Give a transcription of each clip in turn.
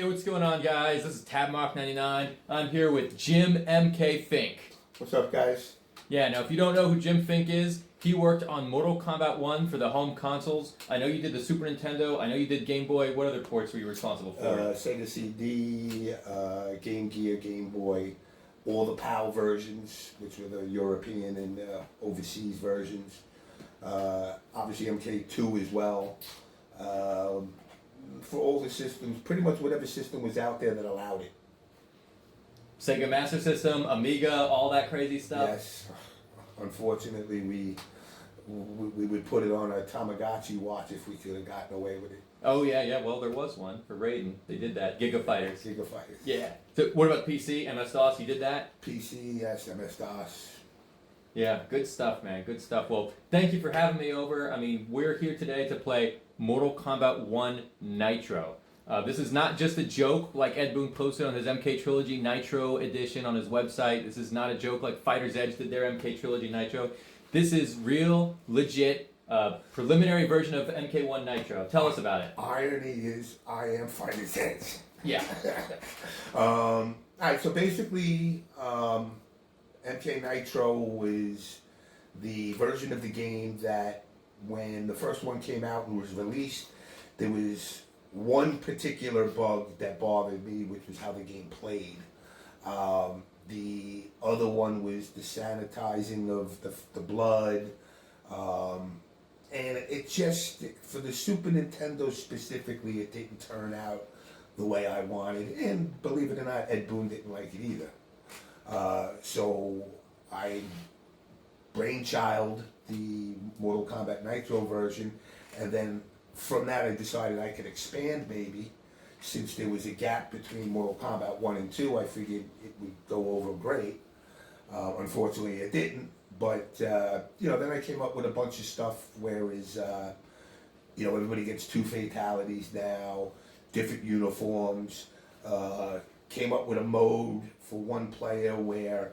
Hey, what's going on, guys? This is Tabmark99. I'm here with Jim MK Fink. What's up, guys? Yeah, now if you don't know who Jim Fink is, he worked on Mortal Kombat 1 for the home consoles. I know you did the Super Nintendo. I know you did Game Boy. What other ports were you responsible for? Sega CD, Game Gear, Game Boy, all the PAL versions, which were the European and overseas versions. Obviously MK2 as well. For all the systems, pretty much whatever system was out there that allowed it. Sega Master System, Amiga, all that crazy stuff? Yes. Unfortunately, we would put it on a Tamagotchi watch if we could have gotten away with it. Oh, yeah. Well, there was one for Raiden. They did that. Giga Fighters. Giga Fighters. Yeah. So what about PC, MS-DOS? You did that? PC, yes, MS-DOS. Yeah, good stuff, man. Good stuff. Well, thank you for having me over. I mean, we're here today to play Mortal Kombat 1 Nitro. This is not just a joke like Ed Boon posted on his MK Trilogy Nitro Edition on his website. This is not a joke like Fighter's Edge did their MK Trilogy Nitro. This is real, legit, preliminary version of MK1 Nitro. Tell us about it. Irony is, I am Fighter's Edge. Yeah. Alright, so basically, MK Nitro was the version of the game that when the first one came out and was released, there was one particular bug that bothered me, which was how the game played. The other one was the sanitizing of the blood. And it just, for the Super Nintendo specifically, it didn't turn out the way I wanted. And believe it or not, Ed Boon didn't like it either. So I brainchild the Mortal Kombat Nitro version, and then from that I decided I could expand maybe. Since there was a gap between Mortal Kombat 1 and 2, I figured it would go over great. Unfortunately it didn't, but then I came up with a bunch of stuff, whereas everybody gets 2 fatalities now, different uniforms, came up with a mode for one player where,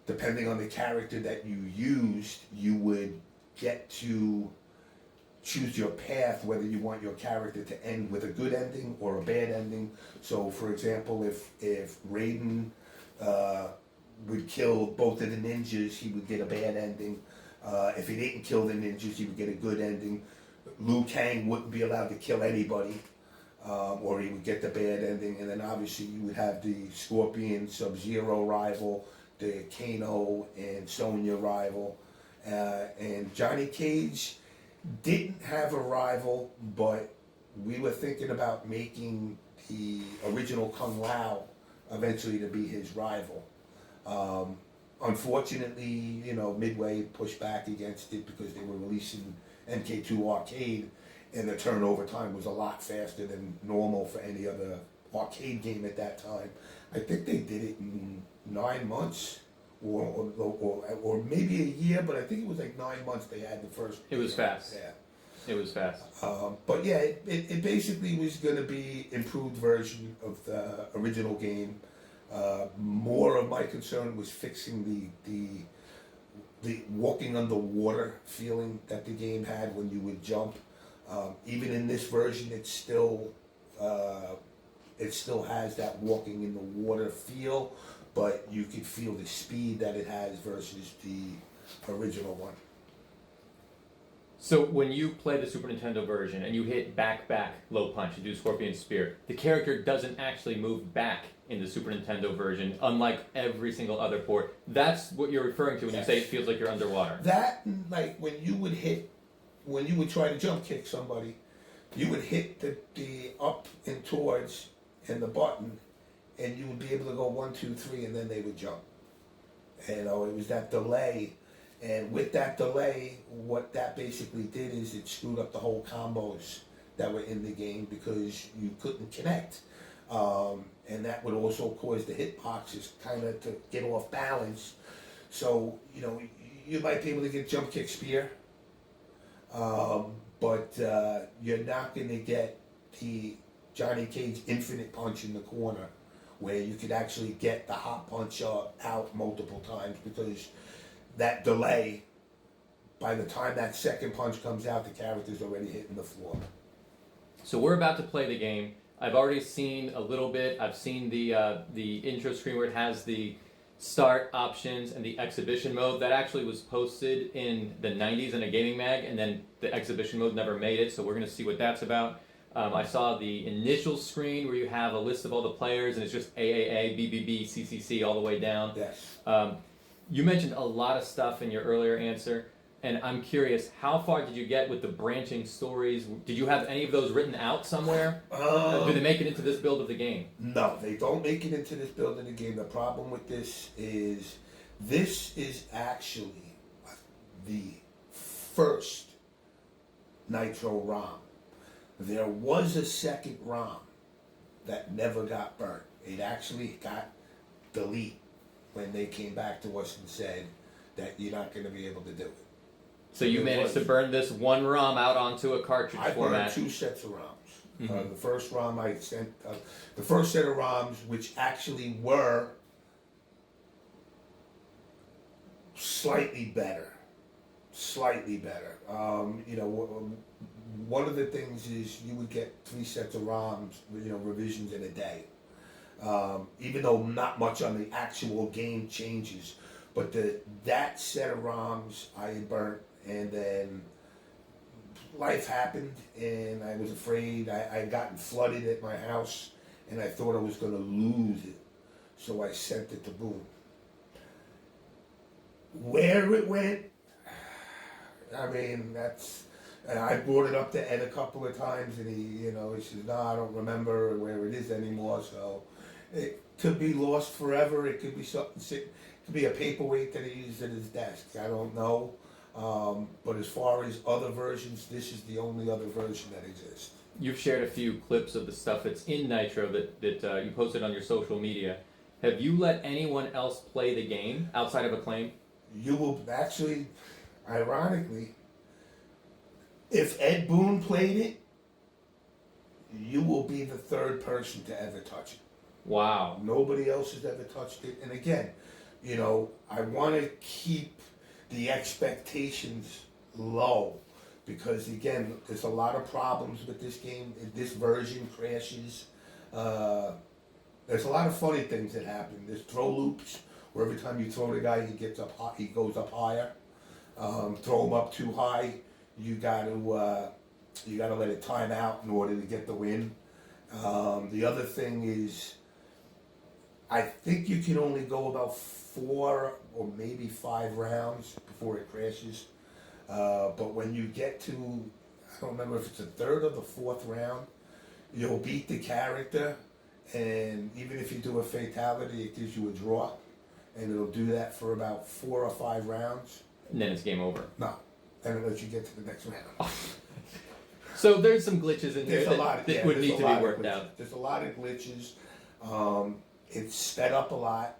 depending on the character that you used, you would get to choose your path, whether you want your character to end with a good ending or a bad ending. So, for example, if Raiden would kill both of the ninjas, he would get a bad ending. If he didn't kill the ninjas, he would get a good ending. Liu Kang wouldn't be allowed to kill anybody, or he would get the bad ending. And then obviously you would have the Scorpion Sub-Zero rival, the Kano and Sonya rival, and Johnny Cage didn't have a rival, but we were thinking about making the original Kung Lao eventually to be his rival. Unfortunately, Midway pushed back against it because they were releasing MK2 Arcade, and the turnover time was a lot faster than normal for any other arcade game at that time. I think they did it in 9 months, or maybe a year, but I think it was like 9 months they had the first. It was fast. Yeah. It was fast. But yeah, it basically was going to be improved version of the original game. More of my concern was fixing the walking underwater feeling that the game had when you would jump. Even in this version, it still has that walking in the water feel, but you could feel the speed that it has versus the original one. So when you play the Super Nintendo version and you hit back, low punch, you do Scorpion Spear, the character doesn't actually move back in the Super Nintendo version, unlike every single other port. That's what you're referring to when you say it feels like you're underwater. That, like when you would try to jump kick somebody, you would hit the up and towards and the button, and you would be able to go 1, 2, 3, and then they would jump. It was that delay. And with that delay, what that basically did is it screwed up the whole combos that were in the game because you couldn't connect. And that would also cause the hitboxes kind of to get off balance. So, you might be able to get jump kick spear, but you're not going to get the Johnny Cage infinite punch in the corner where you could actually get the hot punch out multiple times, because that delay, by the time that second punch comes out, the character's already hitting the floor. So we're about to play the game. I've already seen a little bit. I've seen the intro screen where it has the start options and the exhibition mode. That actually was posted in the 90s in a gaming mag, and then the exhibition mode never made it, so we're going to see what that's about. I saw the initial screen where you have a list of all the players, and it's just AAA, BBB, CCC all the way down. Yes. You mentioned a lot of stuff in your earlier answer, and I'm curious, how far did you get with the branching stories? Did you have any of those written out somewhere? Do they make it into this build of the game? No, they don't make it into this build of the game. The problem with this is actually the first Nitro ROM. There was a second ROM that never got burnt. It actually got deleted when they came back to us and said that you're not going to be able to do it. So you managed to burn this one ROM out onto a cartridge format. I burned 2 sets of ROMs. Mm-hmm. The first ROM I sent, the first set of ROMs, which actually were slightly better. One of the things is you would get 3 sets of ROMs, revisions in a day. Even though not much on the actual game changes, but that set of ROMs I had burnt, and then life happened, and I was afraid. I had gotten flooded at my house, and I thought I was going to lose it, so I sent it to Boom. Where it went, I mean, and I brought it up to Ed a couple of times, and he says, "No, I don't remember where it is anymore." So it could be lost forever. It could be something. It could be a paperweight that he used at his desk. I don't know. But as far as other versions, this is the only other version that exists. You've shared a few clips of the stuff that's in Nitro that you posted on your social media. Have you let anyone else play the game outside of Acclaim? You will actually, ironically, if Ed Boon played it, you will be the third person to ever touch it. Wow. Nobody else has ever touched it. And again, I want to keep the expectations low because, again, there's a lot of problems with this game. This version crashes. There's a lot of funny things that happen. There's throw loops where every time you throw the guy, he goes up higher. Throw him up too high, you got to let it time out in order to get the win. The other thing is, I think you can only go about 4 or maybe 5 rounds before it crashes. But when you get to, I don't remember if it's the 3rd or the 4th round, you'll beat the character, and even if you do a fatality, it gives you a draw, and it'll do that for about 4 or 5 rounds. And then it's game over. No, then it lets you get to the next round. So there's some glitches in there that would need to be worked out. There's a lot of glitches. It's sped up a lot.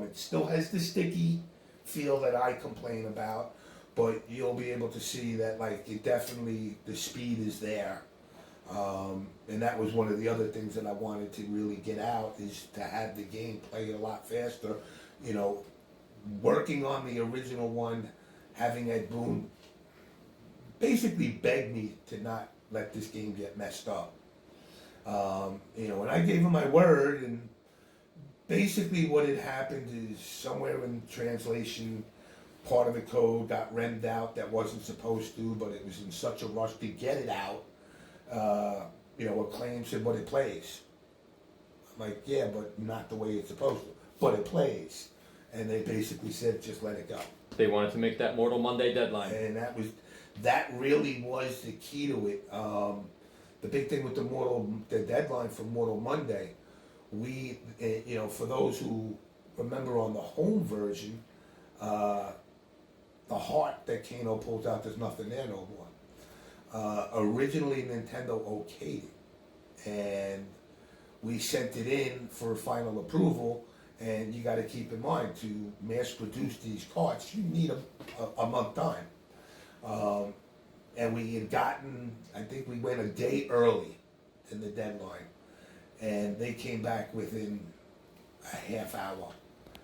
It still has the sticky feel that I complain about, but you'll be able to see that the speed is there. And that was one of the other things that I wanted to really get out, is to have the game play a lot faster. Working on the original one, having Ed Boon basically begged me to not let this game get messed up. And I gave him my word, and basically what had happened is somewhere in translation, part of the code got remmed out that wasn't supposed to, but it was in such a rush to get it out. Acclaim said, "But it plays." I'm like, "Yeah, but not the way it's supposed to. But it plays." And they basically said, "Just let it go." They wanted to make that Mortal Monday deadline. And that really was the key to it. The big thing with the deadline for Mortal Monday, for those who remember on the home version, the heart that Kano pulls out, there's nothing there no more. Originally, Nintendo okayed it, and we sent it in for final approval. And you got to keep in mind, to mass produce these carts, you need a month time. And we had I think we went a day early in the deadline, and they came back within a half hour,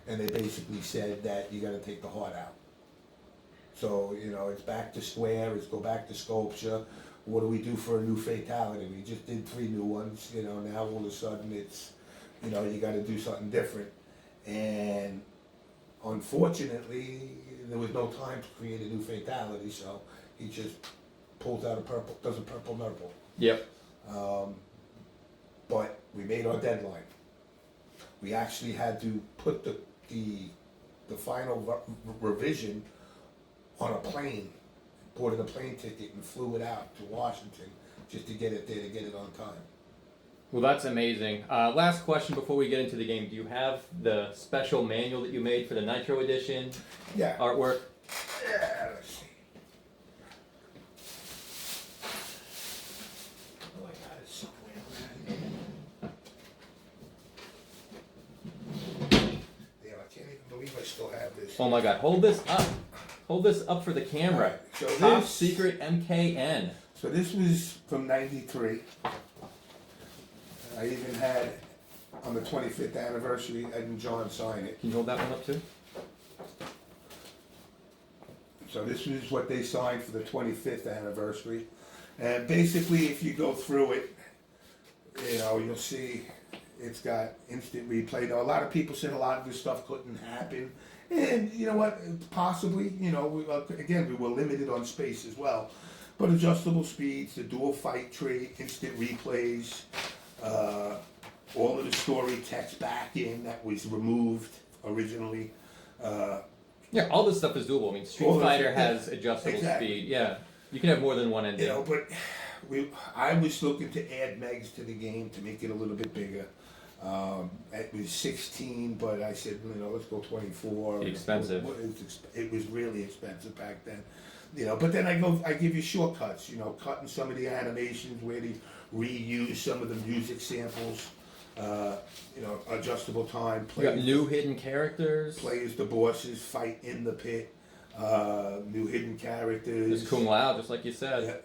and they basically said that you got to take the heart out. So it's back to square. It's go back to sculpture. what do we do for a new fatality? We just did 3 new ones, you know, now all of a sudden it's, you know, you gotta do something different. And unfortunately, there was no time to create a new fatality, so he just pulls out does a purple nurple. Yep. But we made our deadline. We actually had to put the final revision on a plane, boarded a plane ticket and flew it out to Washington just to get it there, to get it on time. Well, that's amazing. Last question before we get into the game. Do you have the special manual that you made for the Nitro Edition Yeah. artwork? Yeah, let's see. Oh, I got it somewhere around here. Yeah, I can't even believe I still have this. Oh my God! Hold this up. Hold this up for the camera. Alright, so Top this- secret MKN. So this was from '93. I even had, on the 25th anniversary, Ed and John sign it. Can you hold that one up too? So this was what they signed for the 25th anniversary. And basically, if you go through it, you know, you'll see it's got instant replay. Now, a lot of people said a lot of this stuff couldn't happen. And you know what, possibly, you know, again, we were limited on space as well. But adjustable speeds, the dual fight tree, instant replays, all of the story text back in that was removed originally. Yeah, all this stuff is doable. I mean, Street All this- Fighter yeah, has adjustable exactly. speed. Yeah, you can have more than one ending. You know, but I was looking to add megs to the game to make it a little bit bigger. It was 16, but I said, you know, let's go 24. Expensive. It was really expensive back then. You know, but then I give you shortcuts, you know, cutting some of the animations where they reuse some of the music samples, you know, adjustable time. You got new hidden characters. Play as the bosses, fight in the pit, new hidden characters. There's Kung Lao, just like you said.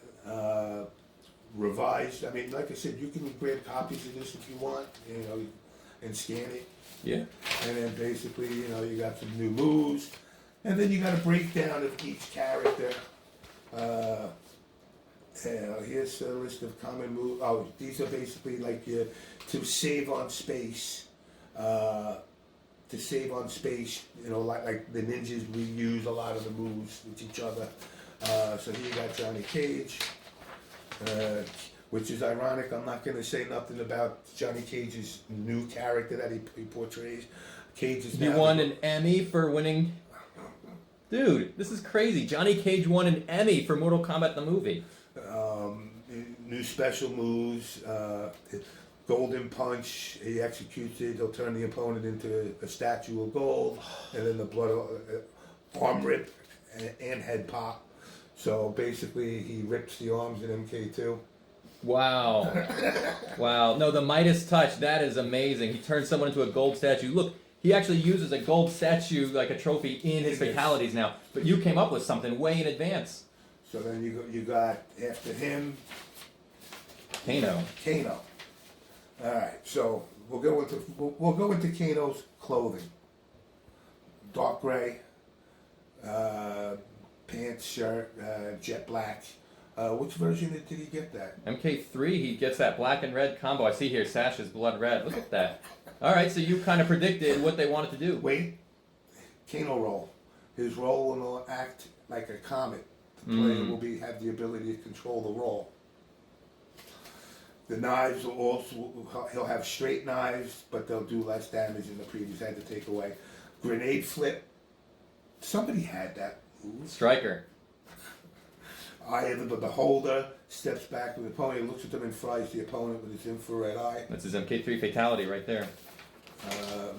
Revised. I mean, like I said, you can grab copies of this if you want, you know, and scan it. Yeah. And then basically, you know, you got some new moves. And then you got a breakdown of each character. Here's a list of common moves. Oh, these are basically like to save on space. To save on space, you know, like the ninjas reuse a lot of the moves with each other. So here you got Johnny Cage, which is ironic. I'm not going to say nothing about Johnny Cage's new character that he portrays. Cage is He now won an Emmy for winning. Dude, this is crazy. Johnny Cage won an Emmy for Mortal Kombat the movie. New special moves, golden punch. He executes it. He'll turn the opponent into a statue of gold, and then the blood arm rip and head pop. So basically, he rips the arms in MK2. Wow. Wow. No, the Midas touch, that is amazing. He turns someone into a gold statue. Look, he actually uses a gold statue like a trophy in his fatalities now. But you came up with something way in advance. So then you got after him, Kano. Kano. All right. So we'll go into Kano's clothing. Dark gray, pants, shirt, jet black. Which version did he get that? MK3, he gets that black and red combo. I see here, Sash is blood red. Look at that. All right, so you kind of predicted what they wanted to do. Wait, Kano roll. His roll will act like a comet. The player will have the ability to control the roll. The knives will also, he'll have straight knives, but they'll do less damage than the previous. Had to take away. Grenade flip. Somebody had that move. Striker. Eye of the beholder, steps back with the opponent, looks at them and fries the opponent with his infrared eye. That's his MK3 fatality right there.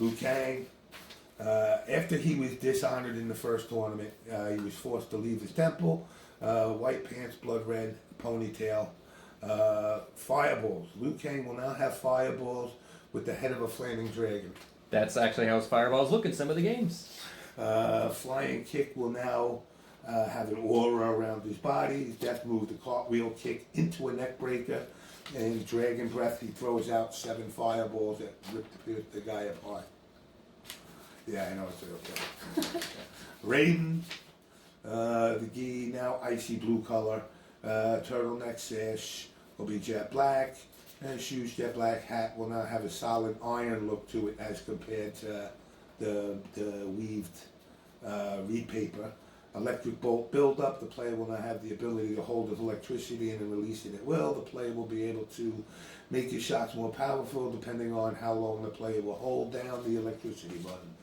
Liu Kang, after he was dishonored in the first tournament, he was forced to leave his temple. White pants, blood red, ponytail. Fireballs. Liu Kang will now have fireballs with the head of a flaming dragon. That's actually how his fireballs look in some of the games. Flying kick will now have an aura around his body. His death move, the cartwheel kick into a neck breaker. And dragon breath, he throws out 7 fireballs that rip the guy apart. Yeah, I know it's okay. Raiden, the gi, now icy blue color. Turtleneck sash will be jet black, and shoes jet black. Hat will now have a solid iron look to it as compared to the weaved reed paper. Electric bolt buildup. The player will now have the ability to hold his electricity and then release it at will. The player will be able to make his shots more powerful depending on how long the player will hold down the electricity button.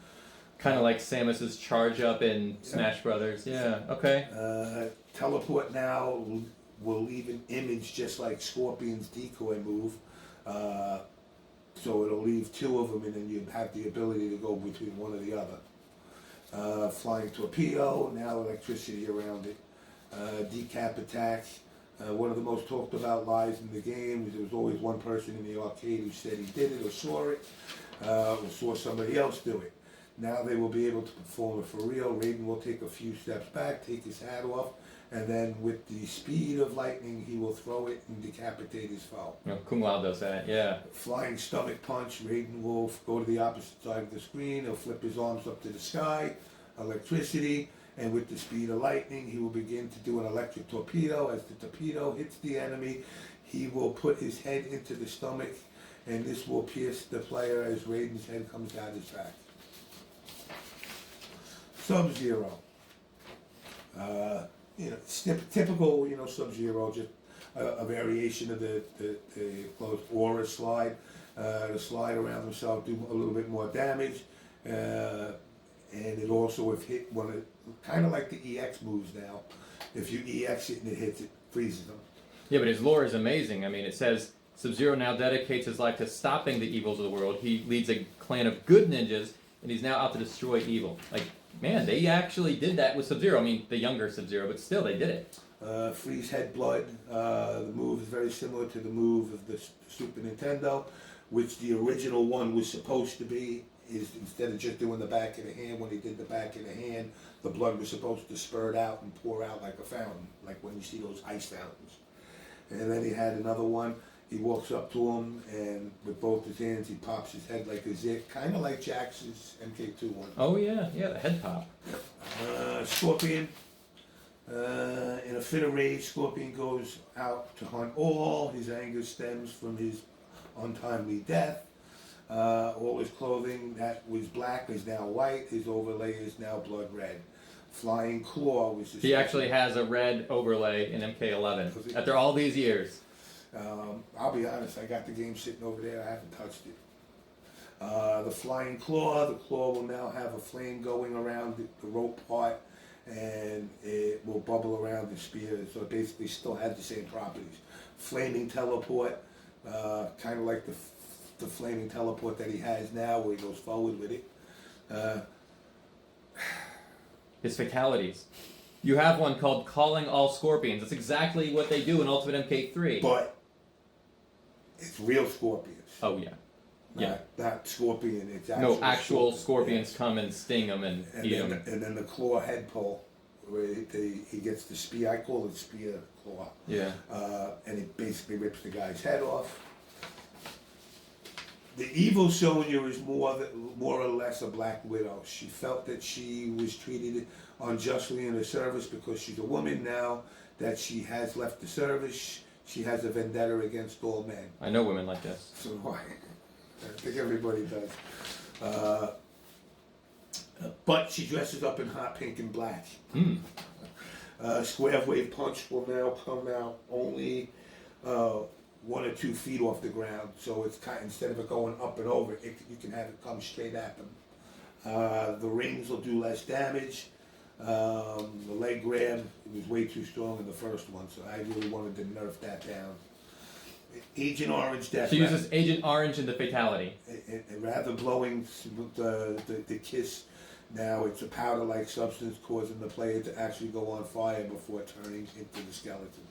Kind of like Samus's charge up in Smash Brothers. Yeah, okay. Teleport now will leave an image just like Scorpion's decoy move. So it'll leave two of them and then you have the ability to go between one or the other. Flying torpedo, now electricity around it. Decap attack. One of the most talked about lies in the game is there was always one person in the arcade who said he did it or saw it, or saw somebody else do it. Now they will be able to perform it for real. Raiden will take a few steps back, take his hat off, and then with the speed of lightning, he will throw it and decapitate his foe. Kung Lao does that, yeah. Flying stomach punch, Raiden will go to the opposite side of the screen, he'll flip his arms up to the sky, electricity, and with the speed of lightning, he will begin to do an electric torpedo. As the torpedo hits the enemy, he will put his head into the stomach, and this will pierce the player as Raiden's head comes down his back. Sub-Zero. Typical, Sub-Zero, just a variation of the closed aura slide. To slide around himself, do a little bit more damage. And it also, if hit kind of like the EX moves now. If you EX it and it hits, it freezes them. Yeah, but his lore is amazing. I mean, it says Sub-Zero now dedicates his life to stopping the evils of the world. He leads a clan of good ninjas, and he's now out to destroy evil. Like, man, they actually did that with Sub-Zero. I mean, the younger Sub-Zero, but still, they did it. Freeze head blood. The move is very similar to the move of the Super Nintendo, which the original one was supposed to be. Is instead of just doing the back of the hand, when he did the back of the hand, the blood was supposed to spurt out and pour out like a fountain, like when you see those ice fountains. And then he had another one. He walks up to him, and with both his hands, he pops his head like a zit, kind of like Jax's MK2 one. Oh yeah, the head pop. Scorpion. In a fit of rage, Scorpion goes out to hunt all. His anger stems from his untimely death. All his clothing that was black is now white. His overlay is now blood red. Flying Claw was his... He actually has a red overlay in MK11 after all these years. I'll be honest, I got the game sitting over there. I haven't touched it. The Flying Claw. The claw will now have a flame going around the rope part, and it will bubble around the spear. So it basically still has the same properties. Flaming Teleport, kind of like the flaming teleport that he has now, where he goes forward with it. His fatalities. You have one called Calling All Scorpions. That's exactly what they do in Ultimate MK3. But it's real scorpions. Oh yeah. Yeah. Not scorpion. It's actual scorpions come and sting him and eat him. And then the claw head pull, where he gets the spear. I call it spear claw. Yeah. And it basically rips the guy's head off. The evil Sonya is more or less a Black Widow. She felt that she was treated unjustly in the service because she's a woman. Now that she has left the service, she has a vendetta against all men. I know women like this. So do I. I think everybody does. But she dresses up in hot pink and black. Square wave punch will now come out only 1 or 2 feet off the ground, so it's kind of, instead of it going up and over, you can have it come straight at them. The rings will do less damage. The leg grab was way too strong in the first one, so I really wanted to nerf that down. Agent Orange Death. She uses Agent Orange in the fatality. And rather blowing the kiss, now it's a powder-like substance causing the player to actually go on fire before turning into the skeleton.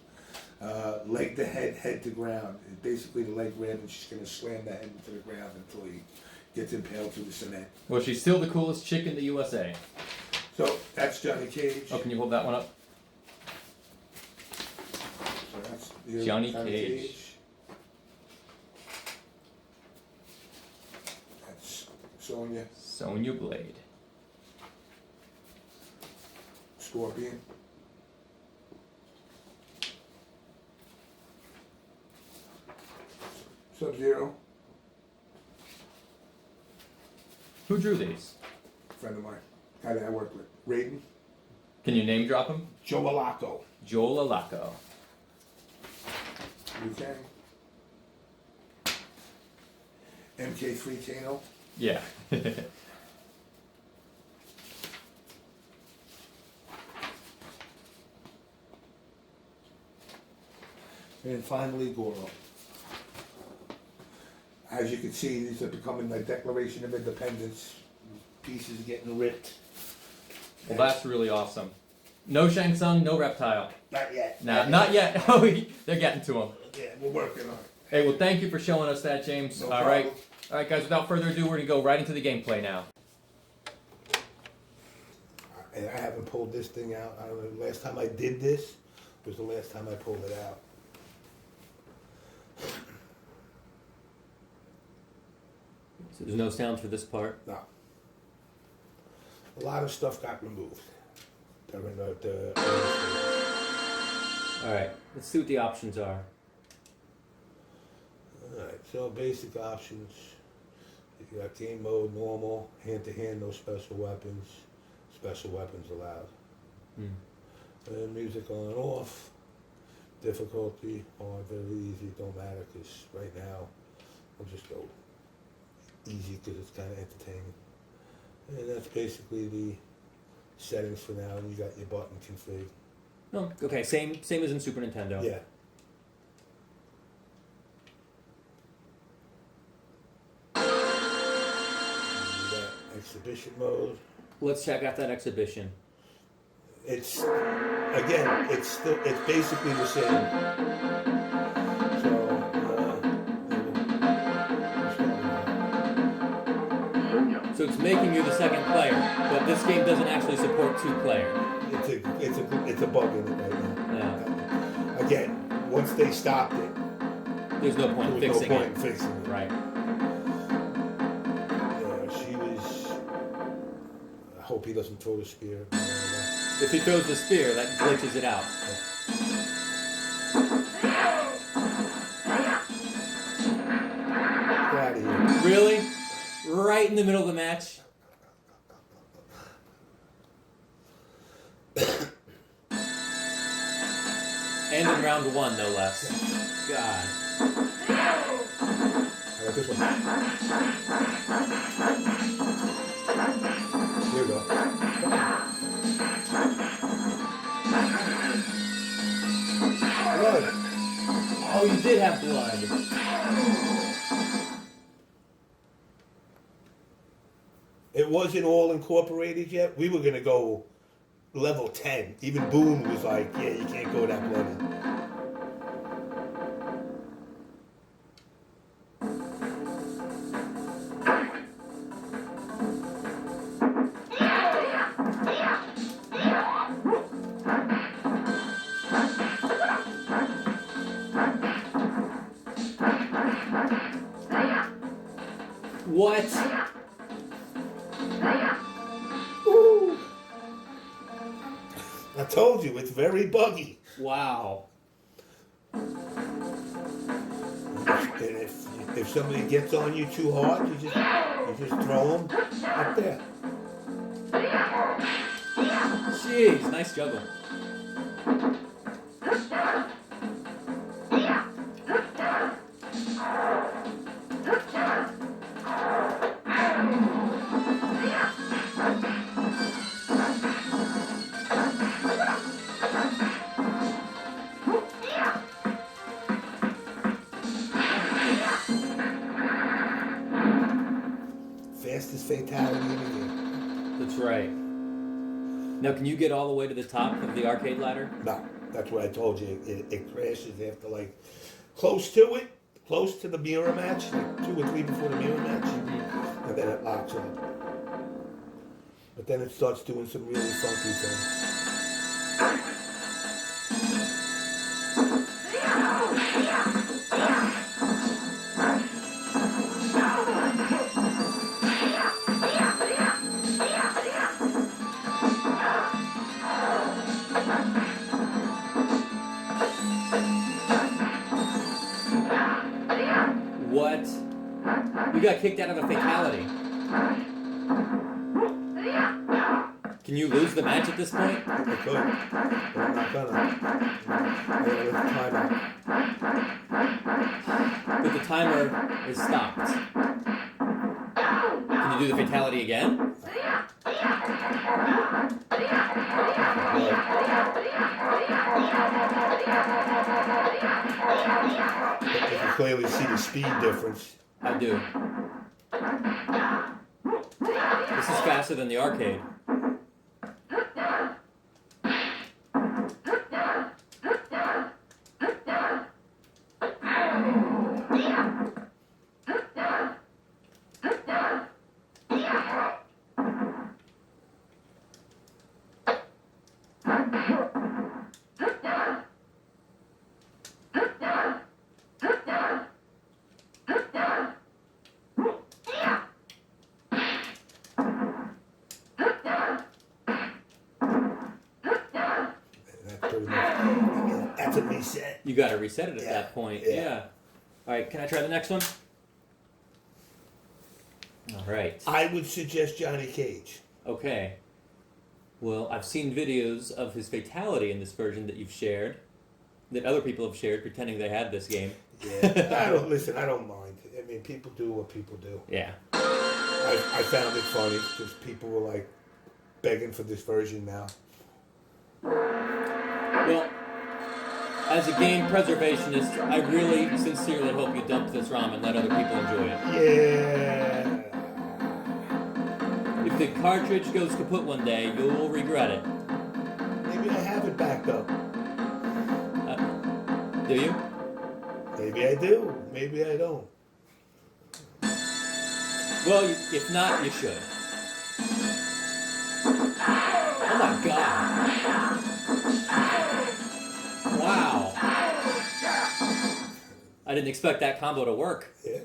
Leg to head, head to ground. Basically the leg grab, and she's going to slam the head into the ground until he gets impaled through the cement. Well, she's still the coolest chick in the USA. So that's Johnny Cage. Oh, can you hold that one up? So that's Johnny Cage. That's Sonya. Sonya Blade. Scorpion. Sub-Zero, Who drew these? friend of mine, guy that I work with. Raiden, Can you name drop them? Joe Alaco. Joel Alaco. Okay. MK3 Kano. Yeah. And finally, Goro. As you can see, these are becoming like Declaration of Independence. Pieces are getting ripped. Well, that's really awesome. No Shang Tsung, no Reptile. Not yet. Nah, not yet. Oh, they're getting to him. Yeah, we're working on it. Hey, well, thank you for showing us that, James. No All right. problem. All right, guys, without further ado, we're going to go right into the gameplay now. And I haven't pulled this thing out. I don't know. The last time I did this was the last time I pulled it out. So there's no sound for this part? No. A lot of stuff got removed. During the All right, let's see what the options are. Alright, so basic options. You got game mode, normal, hand-to-hand, no special weapons allowed. And music on, off, difficulty, hard, very easy, don't matter, because right now, I'll just go easy because it's kind of entertaining. And that's basically the settings for now, and you got your button config. Oh, okay, same as in Super Nintendo. Yeah. You got exhibition mode. Let's check out that exhibition. It's again, it's basically the same. So it's making you the second player, but this game doesn't actually support 2-player. It's a bug in it right now. Yeah. Again, once they stopped it, There's no point in there was fixing no point it. in fixing it. Right. Yeah, she was. I hope he doesn't throw the spear. If he throws the spear, that glitches it out. Get out of here. Really? Right in the middle of the match? And in round 1, no less. God. I like this one. Here we go. Blood. Oh, you did have blood. It wasn't all incorporated yet. We were gonna go level 10. Even Boone was like, yeah, you can't go that bloody. What? Ooh. I told you, it's very buggy. Wow. And if somebody gets on you too hard, you just throw them up there. Jeez, nice juggle. Fastest fatality in the game. That's right. Now, can you get all the way to the top of the arcade ladder? No, that's what I told you. It crashes after like close to the mirror match, like 2 or 3 before the mirror match, and then it locks up. But then it starts doing some really funky things. What? You got kicked out of a fatality. Can you lose the match at this point? I could, but I'm not gonna. But the timer is stopped. Can you do the fatality again? You can clearly see the speed difference. I do. This is faster than the arcade. That's a reset. You got to reset it at that point. Yeah. All right, can I try the next one? All right. I would suggest Johnny Cage. Okay. Well, I've seen videos of his fatality in this version that you've shared, that other people have shared, pretending they had this game. Yeah. I don't mind. I mean, people do what people do. Yeah. I found it funny because people were like begging for this version now. Well, as a game preservationist, I really sincerely hope you dump this ROM and let other people enjoy it. Yeah. If the cartridge goes kaput one day, you'll regret it. Maybe I have it backed up. Do you? Maybe I do. Maybe I don't. Well, if not, you should. Oh my god. Wow. I didn't expect that combo to work. Yeah.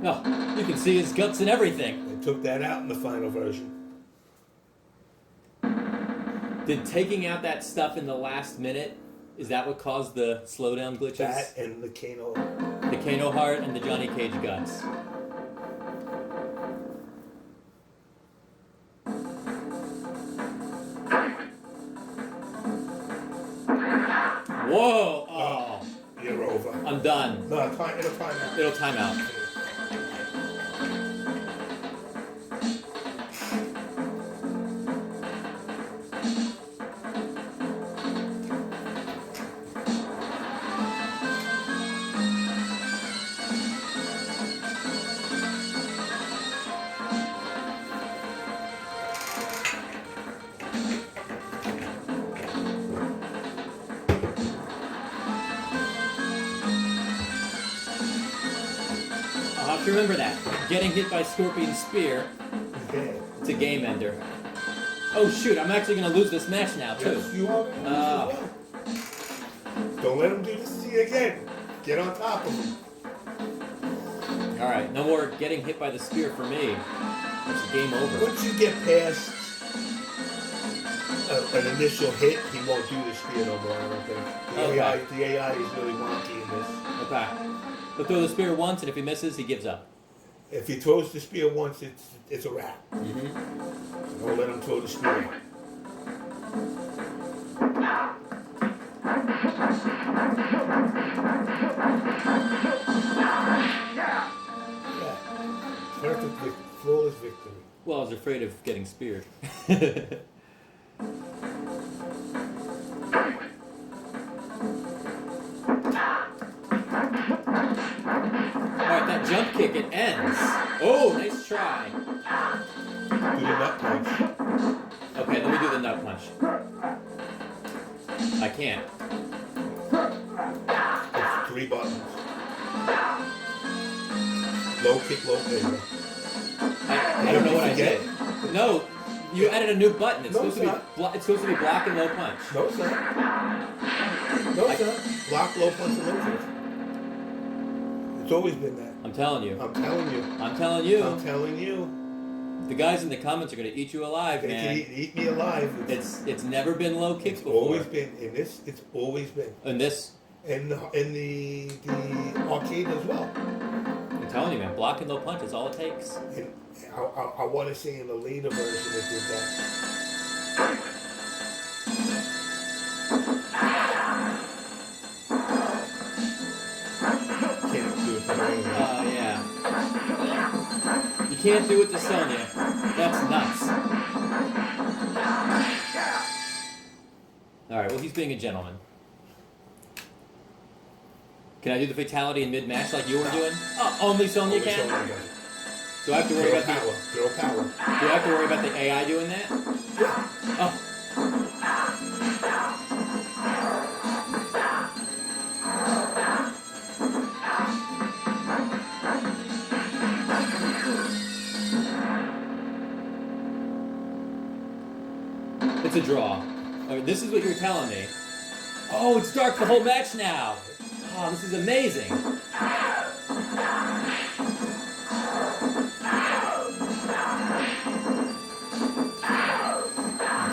Oh, you can see his guts and everything. They took that out in the final version. Did taking out that stuff in the last minute, is that what caused the slowdown glitches? That and the Kano. The Kano heart and the Johnny Cage guts. Whoa! Oh. You're over. I'm done. No, it'll time out. It'll time out. I'll have to remember that. Getting hit by Scorpion's spear, Okay. it's a game ender. Oh shoot, I'm actually going to lose this match now too. Yes, you are. Don't let him do this to you again. Get on top of him. Alright, no more getting hit by the spear for me. It's game over. Once you get past an initial hit, he won't do the spear no more, I don't think. The AI is really wonky in this. Okay. He'll throw the spear once, and if he misses, he gives up. If he throws the spear once, it's a wrap. Mm-hmm. Don't let him throw the spear. Yeah. Perfect victory. Flawless victory. Well, I was afraid of getting speared. Alright, that jump kick, it ends. Oh, nice try. Do the nut punch. Okay, let me do the nut punch. I can't. It's 3 buttons. Low kick, low kick. I don't know what I did. No, you added a new button. It's No, supposed to be it's supposed to be block and low punch. No, it's not. No, it's not. Block, low punch, and low punch. It's always been that. I'm telling you. I'm telling you. I'm telling you. I'm telling you. The guys in the comments are gonna eat you alive, They man. can eat me alive. It's never been low kicks It's before. always been in this. It's always been. And this, In the arcade as well. I'm telling you, man, block and low punch is all it takes. And I want to say in the later version it did that. Can't do it to me. Oh yeah. You can't do it to Sonya. That's nuts. All right. Well, he's being a gentleman. Can I do the fatality in mid-match like you were doing? Oh, only Sonya Always can. Sonya does it. Do I have to worry Girl about power. Girl power. Do I have to worry about the AI doing that? Oh. It's a draw. I mean, this is what you're telling me. Oh, it's dark the whole match now. Oh, this is amazing. You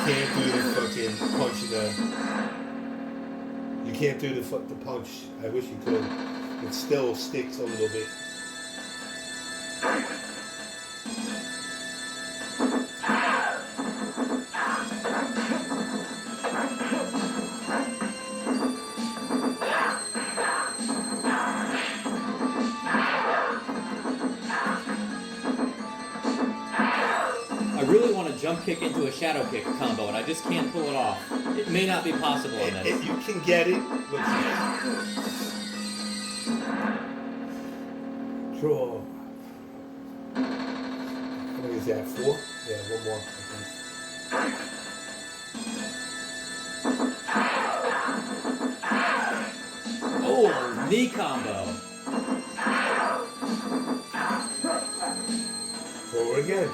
can't do the fucking punch in the. You can't do the punch. I wish you could. It still sticks a little bit. I really want to jump kick into a shadow kick combo, and I just can't pull it off. It may not be possible in this. If you can get it, let's draw. How many is that? 4? Yeah, one more. Oh, knee combo. Forward again.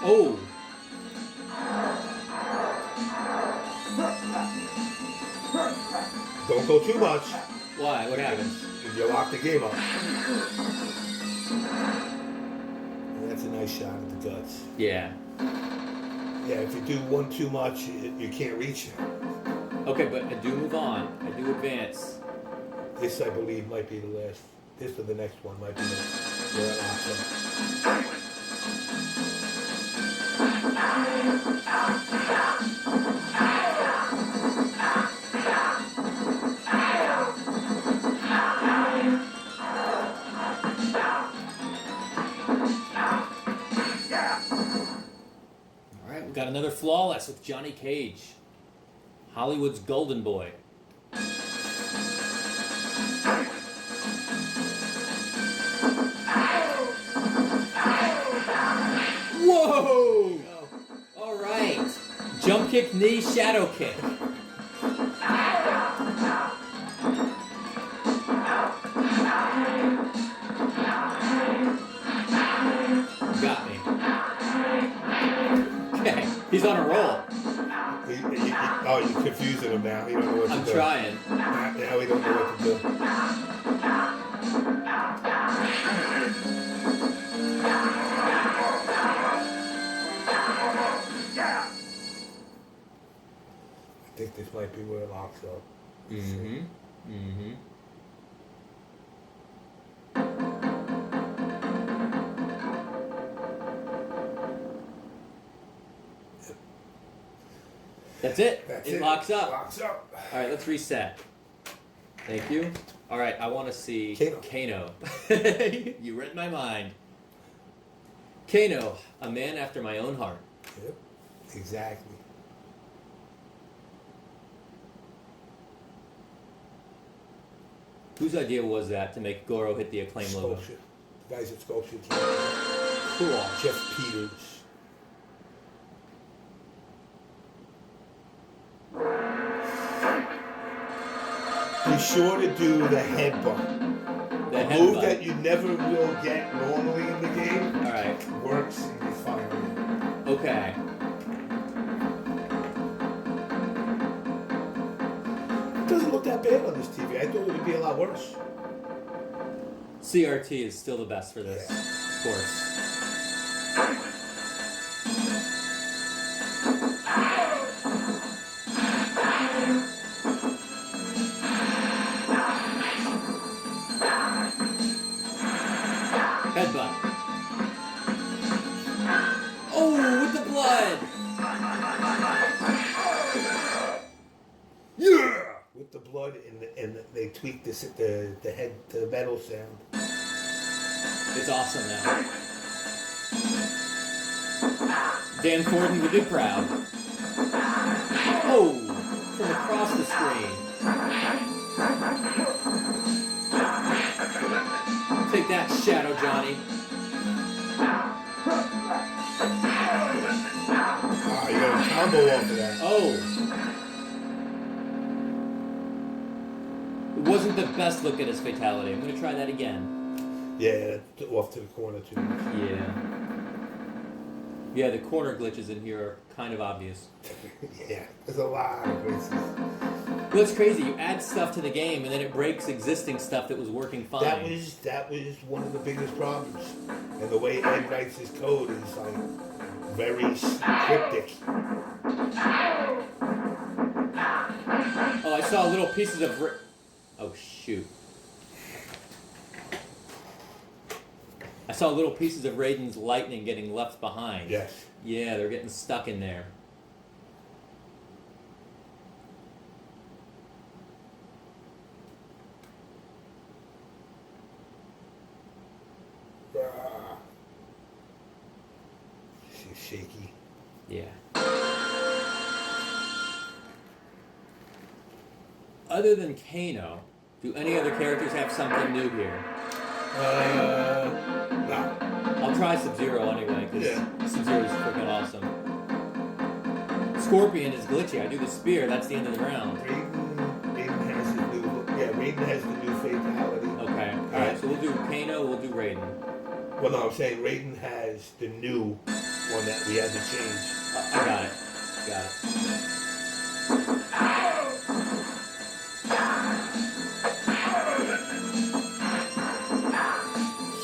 Oh. Don't go too much. Why? What happens? You lock the game up. And that's a nice shot at the guts. Yeah. Yeah, if you do one too much, you can't reach it. Okay, but I do move on. I do advance. This, I believe, might be the last. This or the next one might be where it locks up. All right, we got another flawless with Johnny Cage, Hollywood's golden boy. Whoa! All right, jump kick, knee, shadow kick. Got me. Okay, he's on a roll. Oh, you're confusing him now. You don't know what to I'm do. trying. Now we don't know what to do. I think this might be where it locks up. Mm-hmm. Mm-hmm. That's it. That's it locks up. Locks up. All right, let's reset. Thank you. All right, I want to see Kano. You read my mind. Kano, a man after my own heart. Yep. Exactly. Whose idea was that to make Goro hit the Acclaim logo? Sculpture. The guys at Sculpture. Cool. Jeff Peters. Be sure to do the headbutt. The A move headbutt. that you never will get normally in the game. All right. Works and you fire it. Okay. It doesn't look that bad on this TV. I thought it would be a lot worse. CRT is still the best for this, Yeah. of course. Headbutt. Oh, with the blood! Yeah! With the blood and they tweaked this at the head to the metal sound. It's awesome now. Dan Forden would be proud. Oh, from across the screen. Take that, Shadow Johnny. Ah, you got a combo off of that. Oh. It wasn't the best look at his fatality. I'm going to try that again. Yeah, off to the corner too. Yeah. Yeah, the corner glitches in here are kind of obvious. Yeah, there's a lot of glitches. Well, it's crazy. You add stuff to the game, and then it breaks existing stuff that was working fine. That was one of the biggest problems. And the way Ed writes his code is like very cryptic. Oh, I saw little pieces of... Oh, shoot. I saw little pieces of Raiden's lightning getting left behind. Yes. Yeah, they're getting stuck in there. She's shaky. Yeah. Other than Kano, do any other characters have something new here? No. I'll try Sub-Zero anyway, because Yeah. Sub-Zero is freaking awesome. Scorpion is glitchy. I do the spear, that's the end of the round. Raiden has the new. Yeah, Raiden has the new fatality. Okay, alright, so we'll do Kano, we'll do Raiden. Well, no, I'm saying Raiden has the new one that we had to change. I got it. Got it.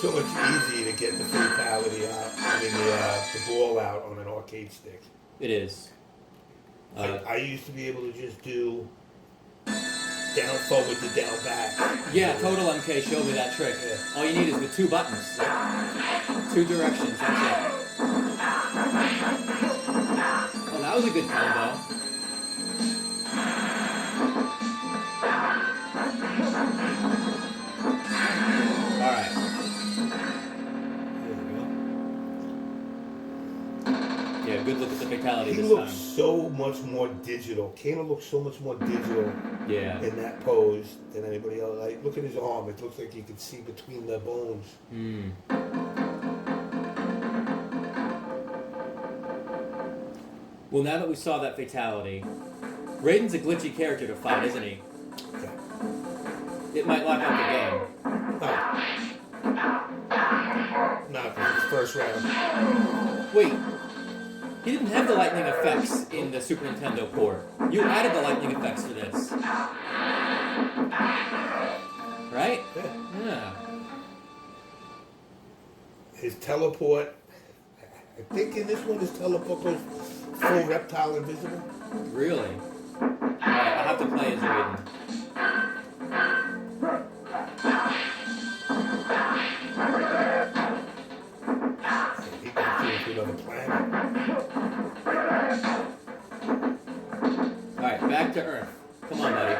So much easier to get the fatality out. I mean, the ball out on an arcade stick. It is. I used to be able to just do down forward to down back. Yeah, Total MK showed me that trick. Yeah. All you need is the 2 buttons. 2 directions, that's it. Oh, that was a good combo. Alright. There we Yeah, good look at the fatality go. He this looks time. so much more digital. Kano looks so much more digital Yeah. in that pose than anybody else. Like, look at his arm. It looks like you can see between the bones. Hmm. Well, now that we saw that fatality, Raiden's a glitchy character to fight, isn't he? Okay. It might lock up the game. No, because it's first round. Wait, he didn't have the lightning effects in the Super Nintendo port. You added the lightning effects for this. Right? Yeah. Yeah. His teleport. I think in this one his teleport goes full reptile invisible. Really? Alright, I'll have to play as Raiden. He can see into another planet. Alright, back to Earth. Come on, buddy.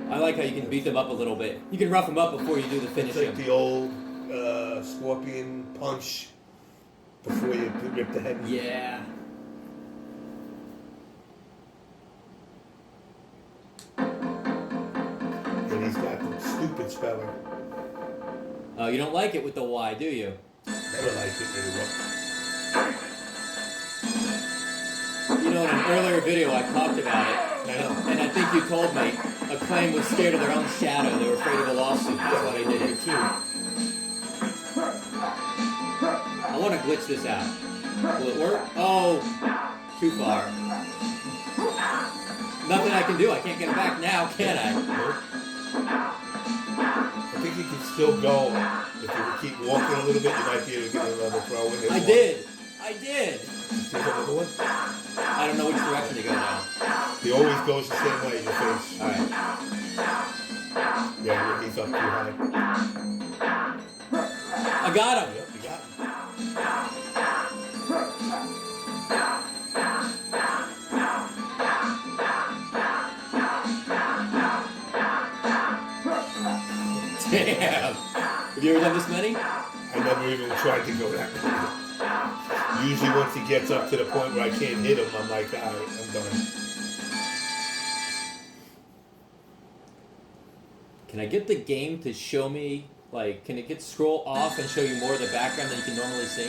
I like how you can beat them up a little bit. You can rough them up before you do the It's finish like him. the old scorpion punch before you rip the head. Yeah. And he's got the stupid spelling. Oh, you don't like it with the Y, do you? Never liked it very well. You know, in an earlier video I talked about it. I know. And I think you told me Acclaim was scared of their own shadow. They were afraid of a lawsuit. That's why they did it. Too. want to glitch this out. Will it work? Oh, too far. Nothing I can do. I can't get it back now, can I? Nope. I think you can still go. If you would keep walking a little bit, you might be able to get another throw in there. I did. I did. See another one? I don't know which direction to go now. He always goes the same way in your face. All right. Yeah, he's up too high. I got him. Yep, you got him. Damn. Have you ever done this many? I never even tried to go that way. Usually once he gets up to the point where I can't hit him, I'm like, all right, I'm done. Can I get the game to show me, like, can it get scroll off and show you more of the background than you can normally see?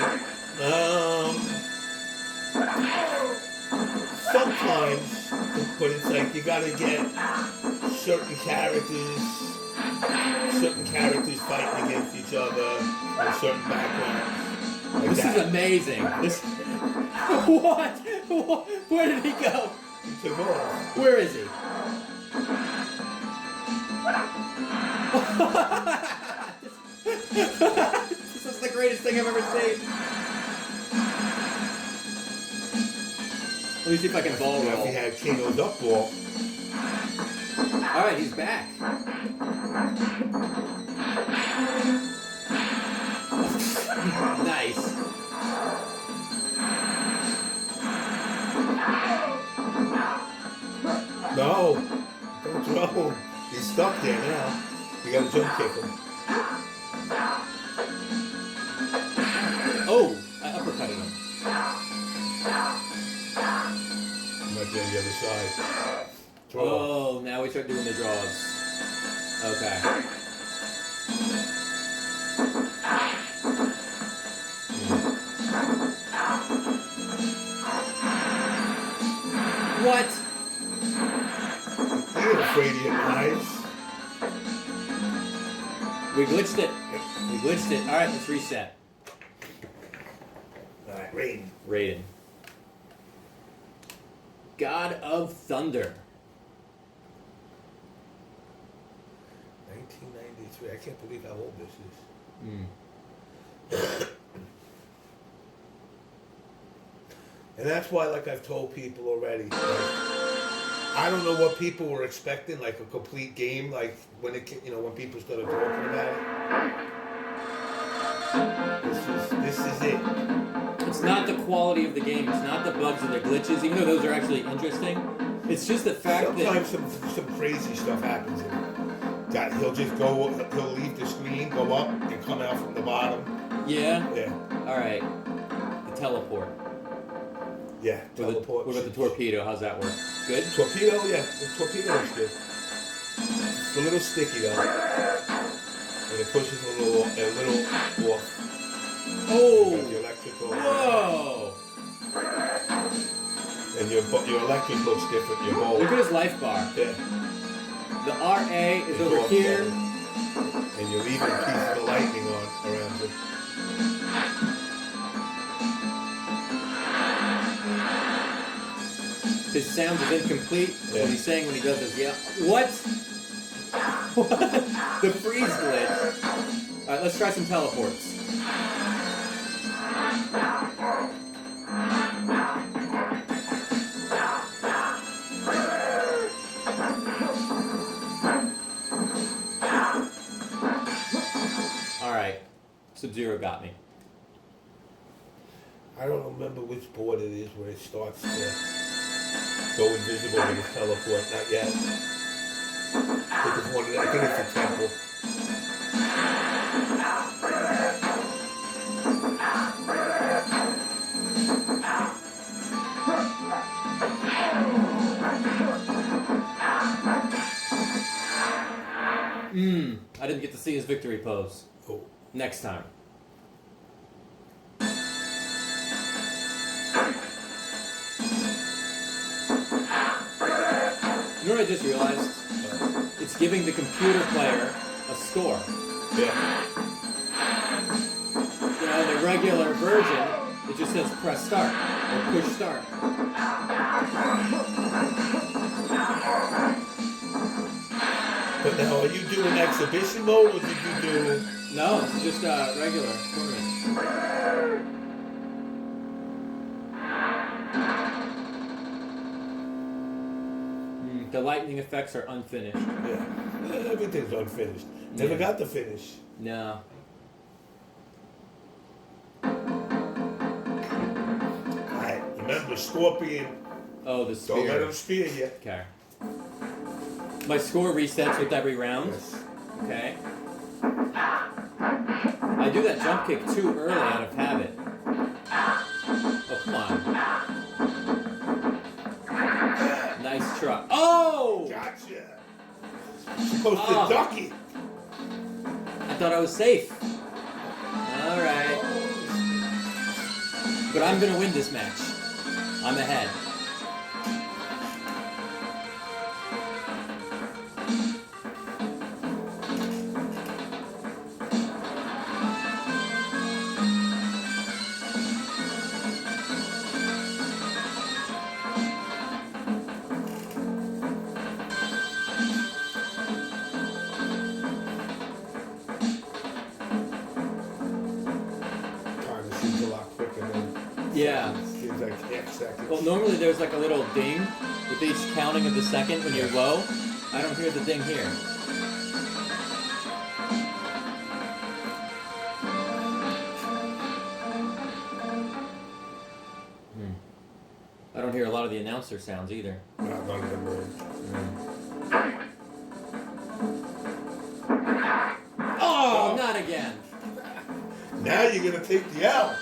Sometimes, but it's like you gotta get certain characters fighting against each other on certain backgrounds. Like This that. is amazing. This. What? Where did he go? He took off. Where is he? This is the greatest thing I've ever seen. Let me see if I can ball If roll. he had Kano's up ball, All right, he's back. Nice. no, don't throw him. He's stuck there now. You gotta jump kick him. Oh, I uppercutted him. Might be on the other side. Throw him. Oh, now we start doing the draws. Okay. What? He ain't afraid of your knives. We glitched it. We glitched it. All right, let's reset. Alright, Raiden. Raiden. God of Thunder. 1993. I can't believe how old this is. Hmm. And that's why, like I've told people already, like, I don't know what people were expecting, like a complete game, like when it, when people started talking about it. This is it. It's not the quality of the game. It's not the bugs or the glitches, even though those are actually interesting. It's just the fact Sometimes some crazy stuff happens in it. That he'll just go, he'll leave the screen, go up, and come out from the bottom. that. Yeah? Yeah, All right. The teleport. yeah. Teleport. What about the torpedo? How's that work? Good? Torpedo, yeah. The torpedo is good. It's a little sticky though, and it pushes a little off. Oh! You got the electrical. Whoa! And your electric looks different. Your bowl. Look at his life bar. Yeah. The RA is It's over off here. center. And you're leaving pieces of lightning on around it. His sound is incomplete. Yeah. What he's saying when he does this, yeah. What? What? The freeze glitch. Alright, let's try some teleports. Alright. Sub-Zero got me. I don't remember which board it is where it starts to go invisible with his teleport. Not yet. I think it's a temple. I didn't get to see his victory pose. Oh. Next time. You know what I just realized? It's giving the computer player a score. Yeah. You know, they're regular version, it just says press start or push start. But now, are you doing exhibition mode or did you do? No, it's just regular tournament. The lightning effects are unfinished. Yeah, everything's unfinished. Never got the finish. No. Alright, remember Scorpion. Oh, the Don't let spear. him spear you. Okay. My score resets with every round. Yes. Okay. I do that jump kick too early out of habit. Oh, come on. Nice try. Oh! Gotcha. Supposed to duck it. I thought I was safe. Alright. But I'm gonna win this match. I'm ahead. Time to shoot a lot quicker than. Yeah. Seems like half seconds. Well, normally there's like a little ding with each counting of the second when you're low. I don't hear the ding here. I don't hear a lot of the announcer sounds either. None of them were. Oh, not again. Now you're gonna take the L.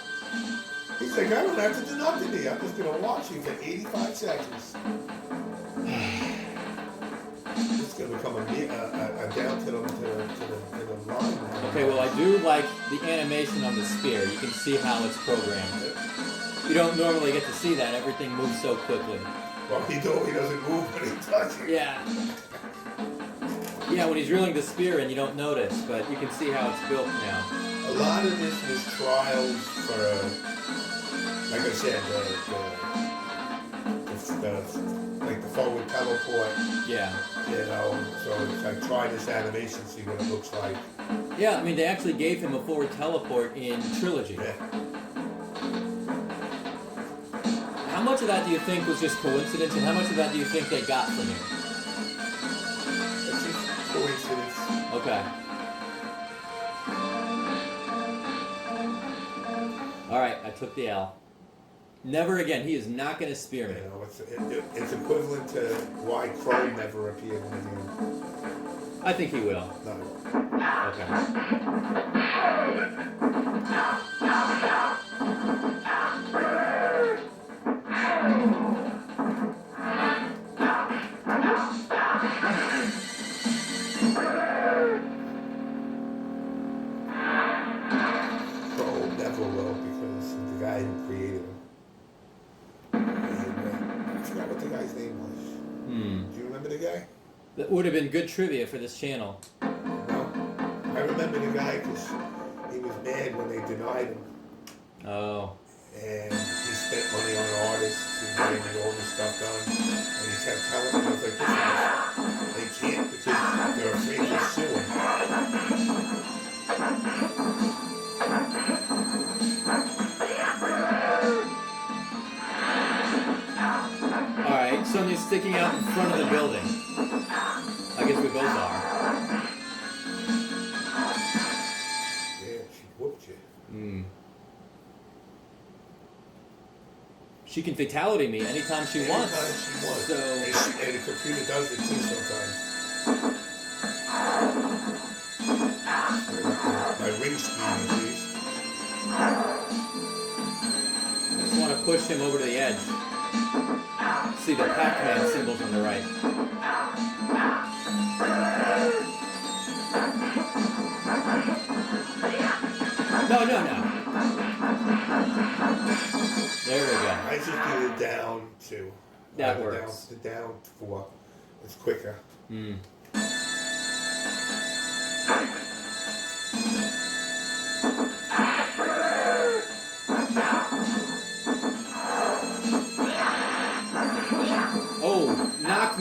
He's like, I don't have to do nothing here. I'm just gonna watch you for 85 seconds. It's gonna become a down to the line. Okay, well I do like the animation on the spear. You can see how it's programmed. You don't normally get to see that. Everything moves so quickly. Well, he doesn't move when he does it. Yeah. Yeah, when he's reeling the spear in, you don't notice, but you can see how it's built now. A lot of this was trials for, like I said, like the forward teleport. Yeah. You know, so it's like try this animation, see what it looks like. Yeah, I mean, they actually gave him a forward teleport in Trilogy. Yeah. How much of that do you think was just coincidence, and how much of that do you think they got from him? It's just coincidence. Okay. Alright, I took the L. Never again. He is not going to spear me. You know, it's equivalent to why Chrome never appeared in the game. I think he will. No. Okay. Chrome never will because the guy who created him. And, I forgot what the guy's name was. Do you remember the guy? That would have been good trivia for this channel. No. I remember the guy because he was mad when they denied him. Oh. And he spent money on artists and getting all this stuff done. And he kept telling them, I was like, listen, they can't because they're afraid to sue him. Alright, Sonya's sticking out in front of the building. I guess we both are. Yeah, she whooped you. She can fatality me anytime she wants. Anytime she wants. So And the computer does it too sometimes. My ring speed increased. I just want to push him over to the edge. See the Pac-Man symbols on the right. No. There we go. I just did it down to. That works. Down 4. It's quicker.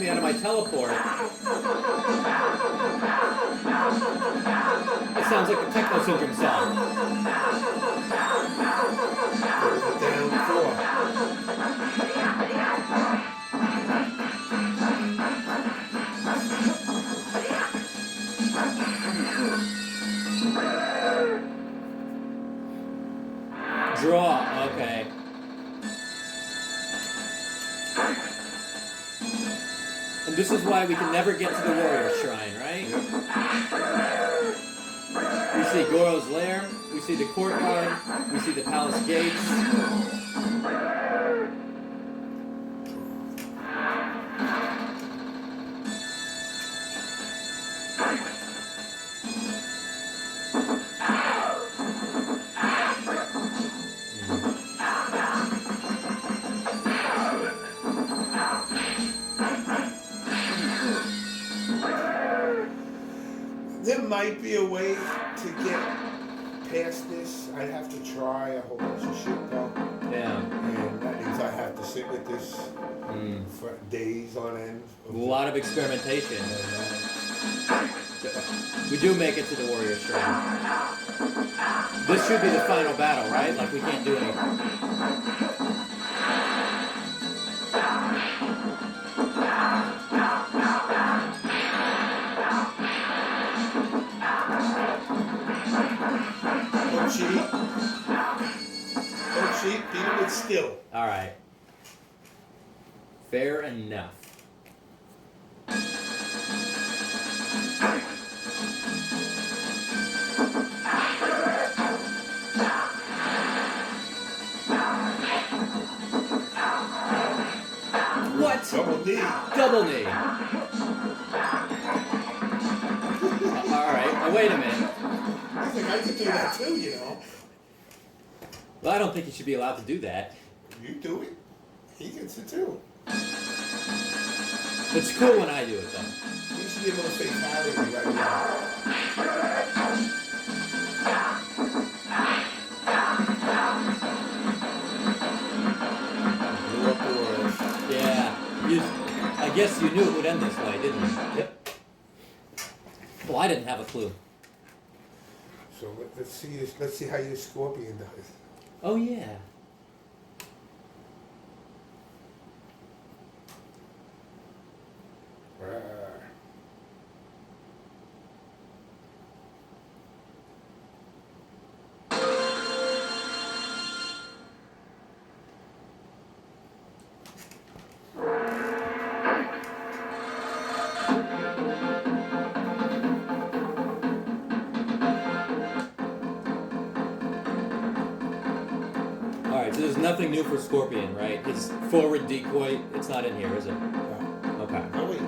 me out of my teleport. It sounds like a Techno Syndrome song. Down 4. Draw, okay. And this is why we can never get to the Warrior Shrine, right? We see Goro's lair, we see the courtyard, we see the palace gates. There might be a way to get past this. I'd have to try a whole bunch of shit though. Yeah. And that means I have to sit with this for days on end. A lot of experimentation. We do make it to the Warrior Shrine. This should be the final battle, right? Like, we can't do anything. Don't cheat. Don't cheat. Beat it with skill. All right. Fair enough. What? Double D. Double knee. All right. Wait a minute. I think I could do that too, you know. Well, I don't think you should be allowed to do that. You do it. He gets it too. It's cool when I do it, though. He should be able to fatality right now. Blew up the world. Yeah. I guess you knew it would end this way, didn't you? Yep. Well, I didn't have a clue. So let's see how your scorpion does. Oh, yeah. Alright, so there's nothing new for Scorpion, right? His forward decoy, it's not in here, is it? No. Okay. Oh, wait. I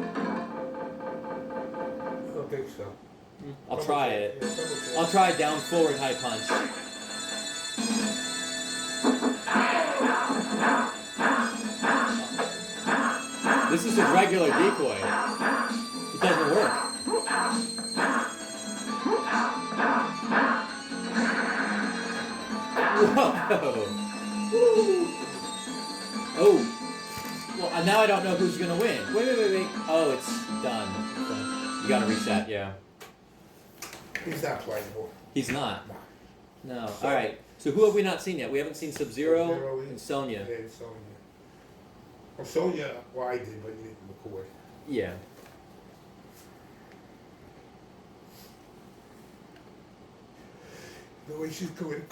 don't think so. I'll try it. Yeah, double check. I'll try down forward high punch. This is his regular decoy. It doesn't work. Whoa! Oh! Well, now I don't know who's gonna win. Wait. Oh, it's done. You gotta reset, yeah. He's not playable. He's not. No. No. Alright. So who have we not seen yet? We haven't seen Sub-Zero Sub-Zero and Sonya. Yeah, Sonya. Oh, Sonya, well, I did, but you didn't record. Yeah. The way she's going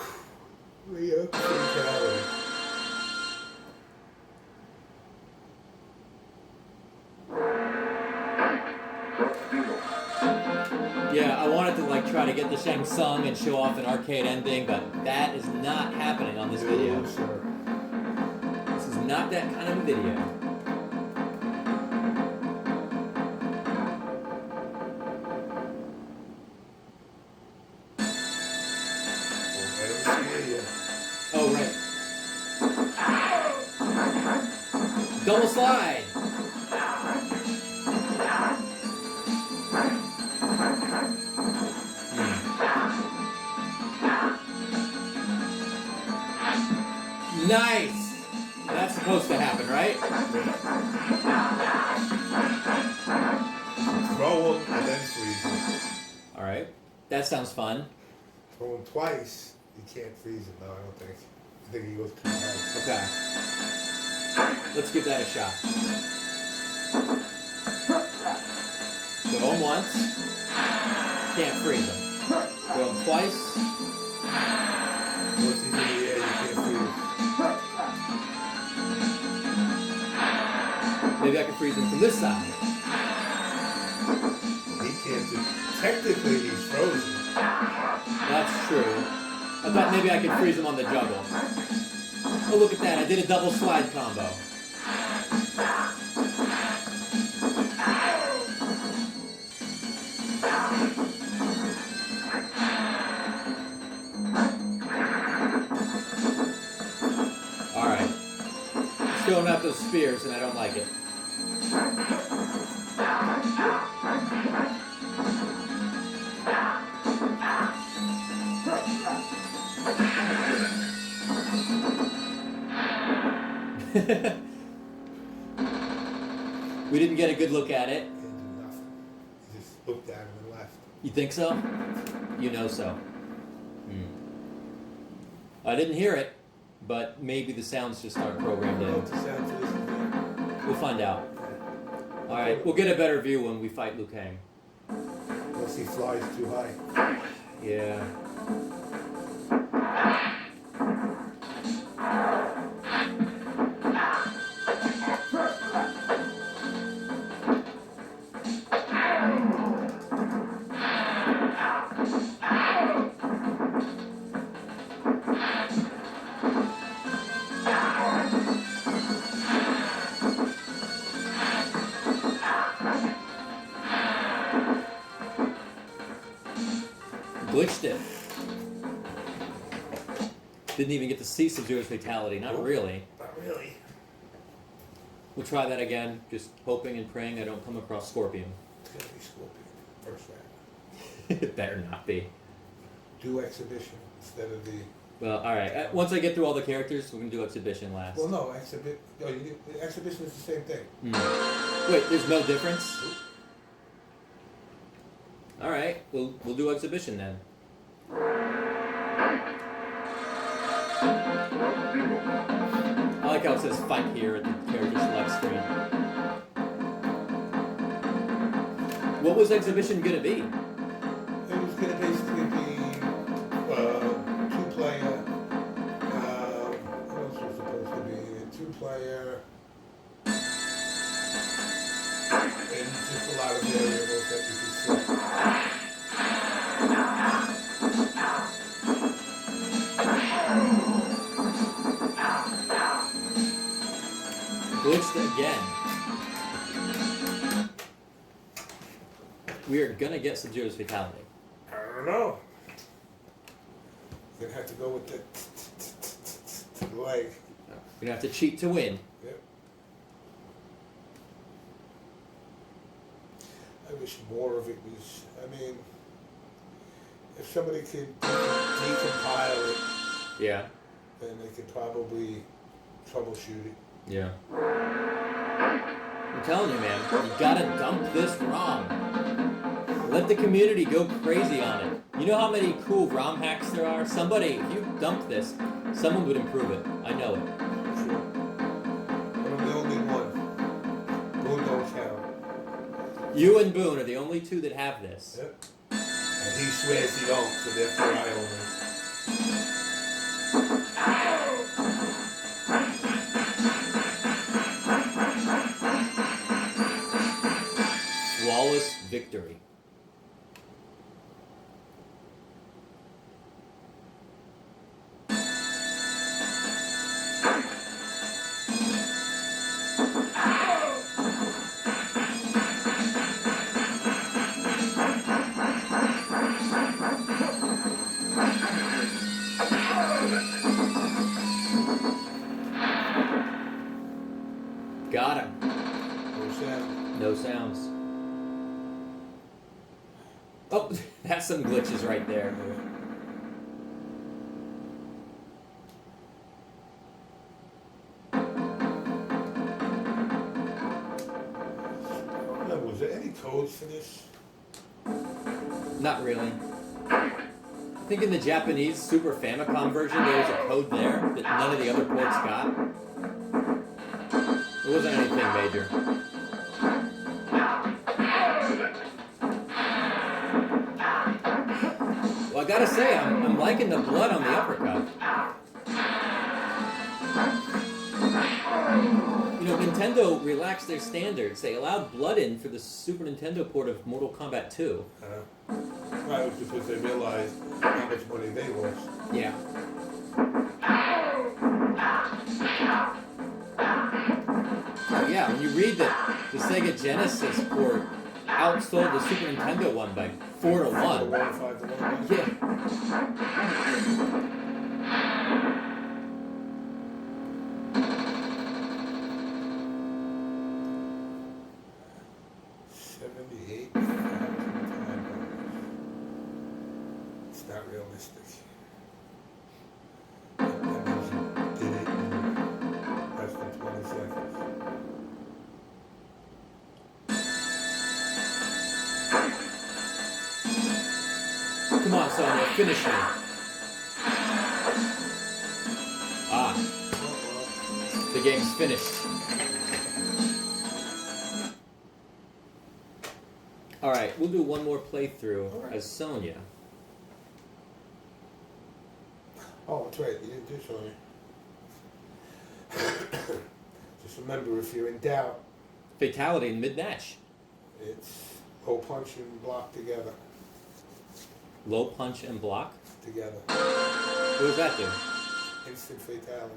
way up fatality. Yeah, I wanted to like try to get the Shang Tsung and show off an arcade ending, but that is not happening on this video. No, sir. This is not that kind of a video. Oh, right. Double slide! Nice! That's supposed to happen, right? Throw him and then freeze him. All right. That sounds fun. Throw him twice. You can't freeze him. No, I don't think. I think he goes too high. Okay. Let's give that a shot. Throw him once. Can't freeze him. Throw him twice. Once he's in the air, you can't freeze. Maybe I can freeze him from this side. He can't do. Technically, he's frozen. That's true. I thought maybe I could freeze him on the juggle. Oh, look at that. I did a double slide combo. Alright. Still don't have those spears and I don't like it. We didn't get a good look at it. He didn't do nothing. He just looked at him and left. You think so? You know so. I didn't hear it, but maybe the sounds just aren't programmed in. What's the sound to this again? We'll find out. Alright, we'll get a better view when we fight Liu Kang. Unless he flies too high. Yeah. Glitched it. Didn't even get to see Sub-Zero's fatality. Not Nope. really. Not really. We'll try that again, just hoping and praying I don't come across Scorpion. It's gonna be Scorpion. First round. It better not be. Do exhibition instead of the. Well, alright. Once I get through all the characters, we're going to do Exhibition last. Well, no, exhibit. No, exhibition is the same thing. Wait, there's no difference? Alright, we'll do Exhibition then. I like how it says fight here at the character select screen. What was Exhibition gonna be? It was gonna basically be two-player. What else was supposed to be? A two-player. And just a lot of variables that you could select. Glitched again. We are gonna get Sub-Zero's fatality. I don't know. You're gonna have to go with the leg. We're gonna have to cheat to win. Yep. I wish more of it was. I mean, if somebody could decompile it, Yeah. then they could probably troubleshoot it. Yeah. I'm telling you, man, you gotta dump this ROM. Let the community go crazy on it. You know how many cool ROM hacks there are? Somebody, if you dump this, someone would improve it. I know it. Sure. But I'm the only one. Boone don't count. You and Boone are the only two that have this. Yep. And he swears he don't, so therefore I own it. Flawless victory. Got him. No sound. No sounds. Oh, that's some glitches right there. Was there any codes for this? Not really. I think in the Japanese Super Famicom version there was a code there that none of the other ports got. It wasn't anything major. Well, I gotta say, I'm liking the blood on the uppercut. You know, Nintendo relaxed their standards. They allowed blood in for the Super Nintendo port of Mortal Kombat 2. Right, it was because they realized how much money they lost. Yeah. Oh yeah, when you read that the Sega Genesis port outsold the Super Nintendo one by 4 to 1. 5 to 1. Yeah. It's not realistic. That means you did it in less than 20 seconds. Come on, Sonya, finish me. Ah, the game's finished. Alright, we'll do one more playthrough as Sonya. Oh, that's right. You didn't do something. Just remember, if you're in doubt, Fatality in mid-match. it's low punch and block together. Low punch and block. Together. What does that do? Instant fatality.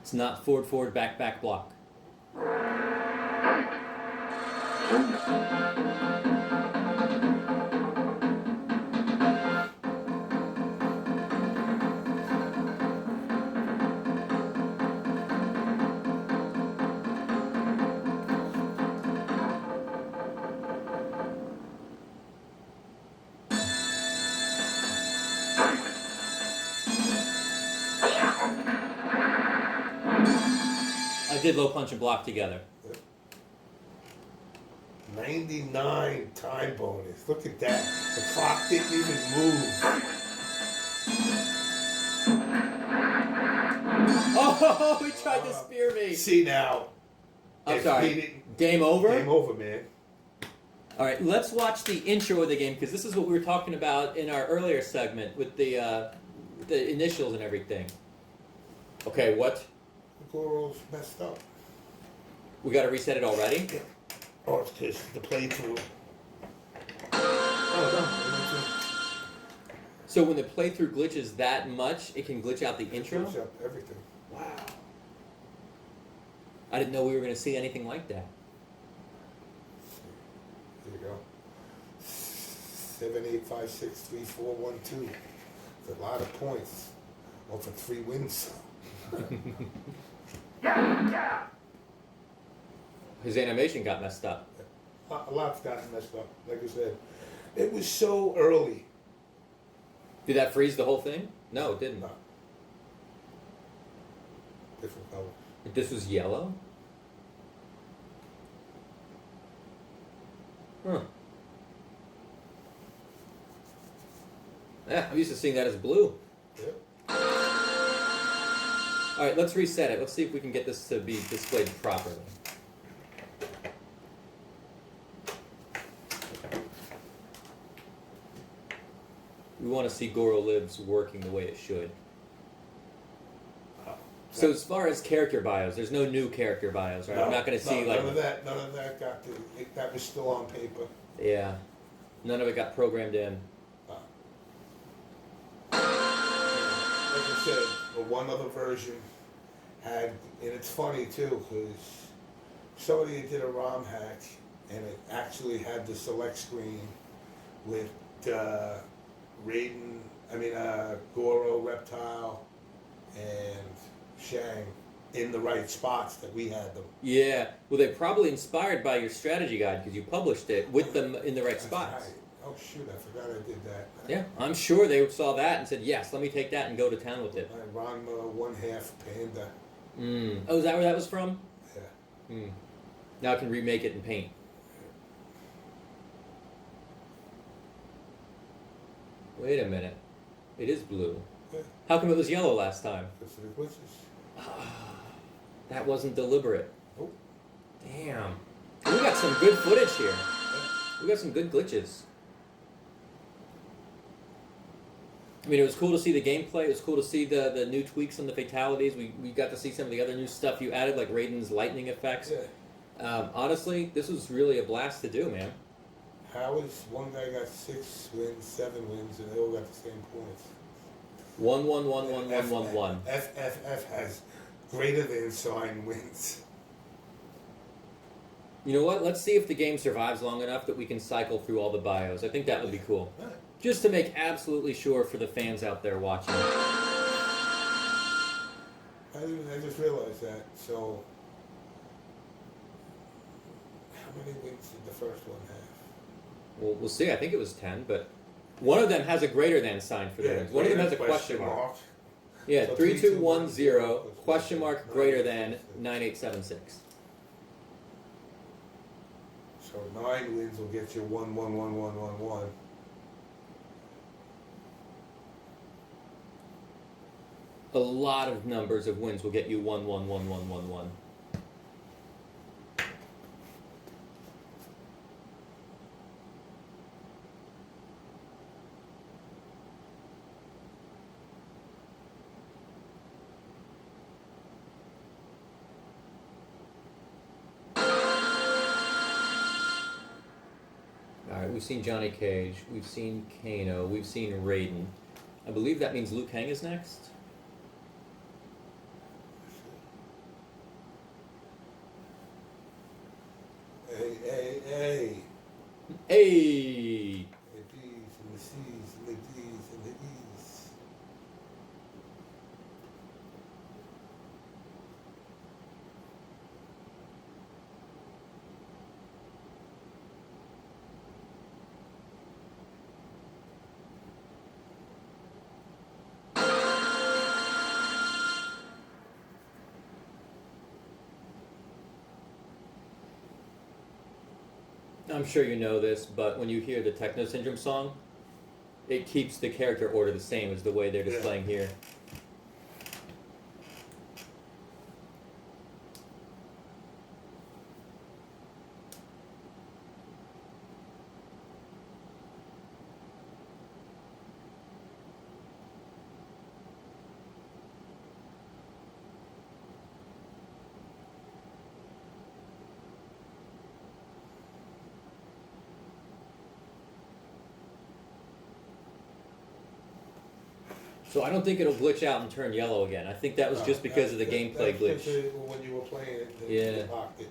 It's not forward, forward, back, back, block. I did low punch and block together. 99 time bonus. Look at that. The clock didn't even move. Oh, he tried to spear me. See now. I'm If sorry. he didn't- Game over? Game over, man. All right, let's watch the intro of the game because this is what we were talking about in our earlier segment with the initials and everything. Okay, what? Goro's messed up. We got to reset it already? Oh, it's because the playthrough. Oh, So when the playthrough glitches that much, it can glitch out the no. intro? Push up everything. Wow. I didn't know we were going to see anything like that. There you go. 7856341 It's a lot of points. Well, for 3 wins. His animation got messed up. A lot's gotten messed up. Like I said, it was so early. Did that freeze the whole thing? No, it didn't. No. Different color. This was yellow? Huh. Yeah, I'm used to seeing that as blue. Yep. Alright, let's reset it. Let's see if we can get this to be displayed properly. We want to see Goro Lives working the way it should. So as far as character bios, there's no new character bios, right? I'm not going to see like... None of that got to... that was still on paper. Yeah. None of it got programmed in. Like I said, the one other version had... And it's funny, too, because somebody did a ROM hack, and it actually had the select screen with Raiden... Goro, Reptile, and Shang in the right spots that we had them. Yeah. Well, they're probably inspired by your strategy guide because you published it with them in the right That's spots. right. Oh, shoot, I forgot I did that. Yeah. I'm sure they saw that and said, yes, let me take that and go to town with it. Ron 1/2 Panda. Oh, is that where that was from? Yeah. Now I can remake it in Paint. Wait a minute. It is blue. Yeah. How come it was yellow last time? Because of the glitches. That wasn't deliberate. Nope. Damn. We got some good footage here. We got some good glitches. I mean, it was cool to see the gameplay. It was cool to see the new tweaks on the fatalities. We got to see some of the other new stuff you added, like Raiden's lightning effects. Yeah. Honestly, this was really a blast to do, man. How is one guy got 6 wins, 7 wins, and they all got the same points? 1 1 1 1 1 1 1. FFF has greater than sign wins. You know what? Let's see if the game survives long enough that we can cycle through all the bios. I think that would be cool. Right. Just to make absolutely sure for the fans out there watching. I just realized that. So, how many wins did the first one have? Well, we'll see. I think it was 10, but one of them has a greater than sign for the wins. One of them has a question mark. Yeah, So 3210 question mark greater than 9876. So 9 wins will get you 1 1 1 1 1 1. A lot of numbers of wins will get you 1 1 1 1 1 1. Alright, we've seen Johnny Cage, we've seen Kano, we've seen Raiden. I believe that means Liu Kang is next. Hey. Hey! The D's and the C's and the D's and the E's. I'm sure you know this, but when you hear the Techno Syndrome song, it keeps the character order the same as the way they're displaying here. So I don't think it'll glitch out and turn yellow again. I think that was just because of the gameplay glitch. When you were playing it, Yeah. they locked it.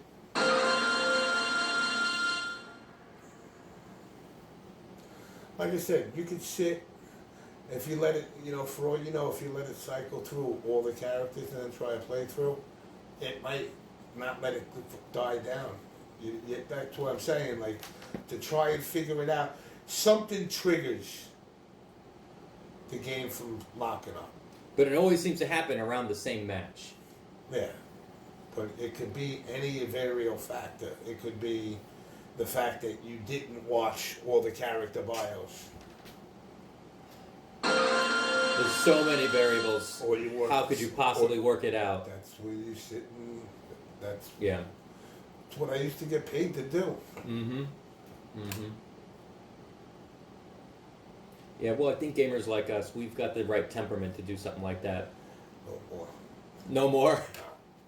Like I said, you could sit, if you let it, for all you know, if you let it cycle through all the characters and then try a playthrough, it might not let it die down. That's what I'm saying, like, to try and figure it out. Something triggers the game from locking up. But it always seems to happen around the same match. Yeah. But it could be any variable factor. It could be the fact that you didn't watch all the character bios. There's so many variables. Or you work, How could you possibly work it out? That's where you sit and that's what I used to get paid to do. Mm-hmm. Mm-hmm. Yeah, well, I think gamers like us, we've got the right temperament to do something like that. No more. No more?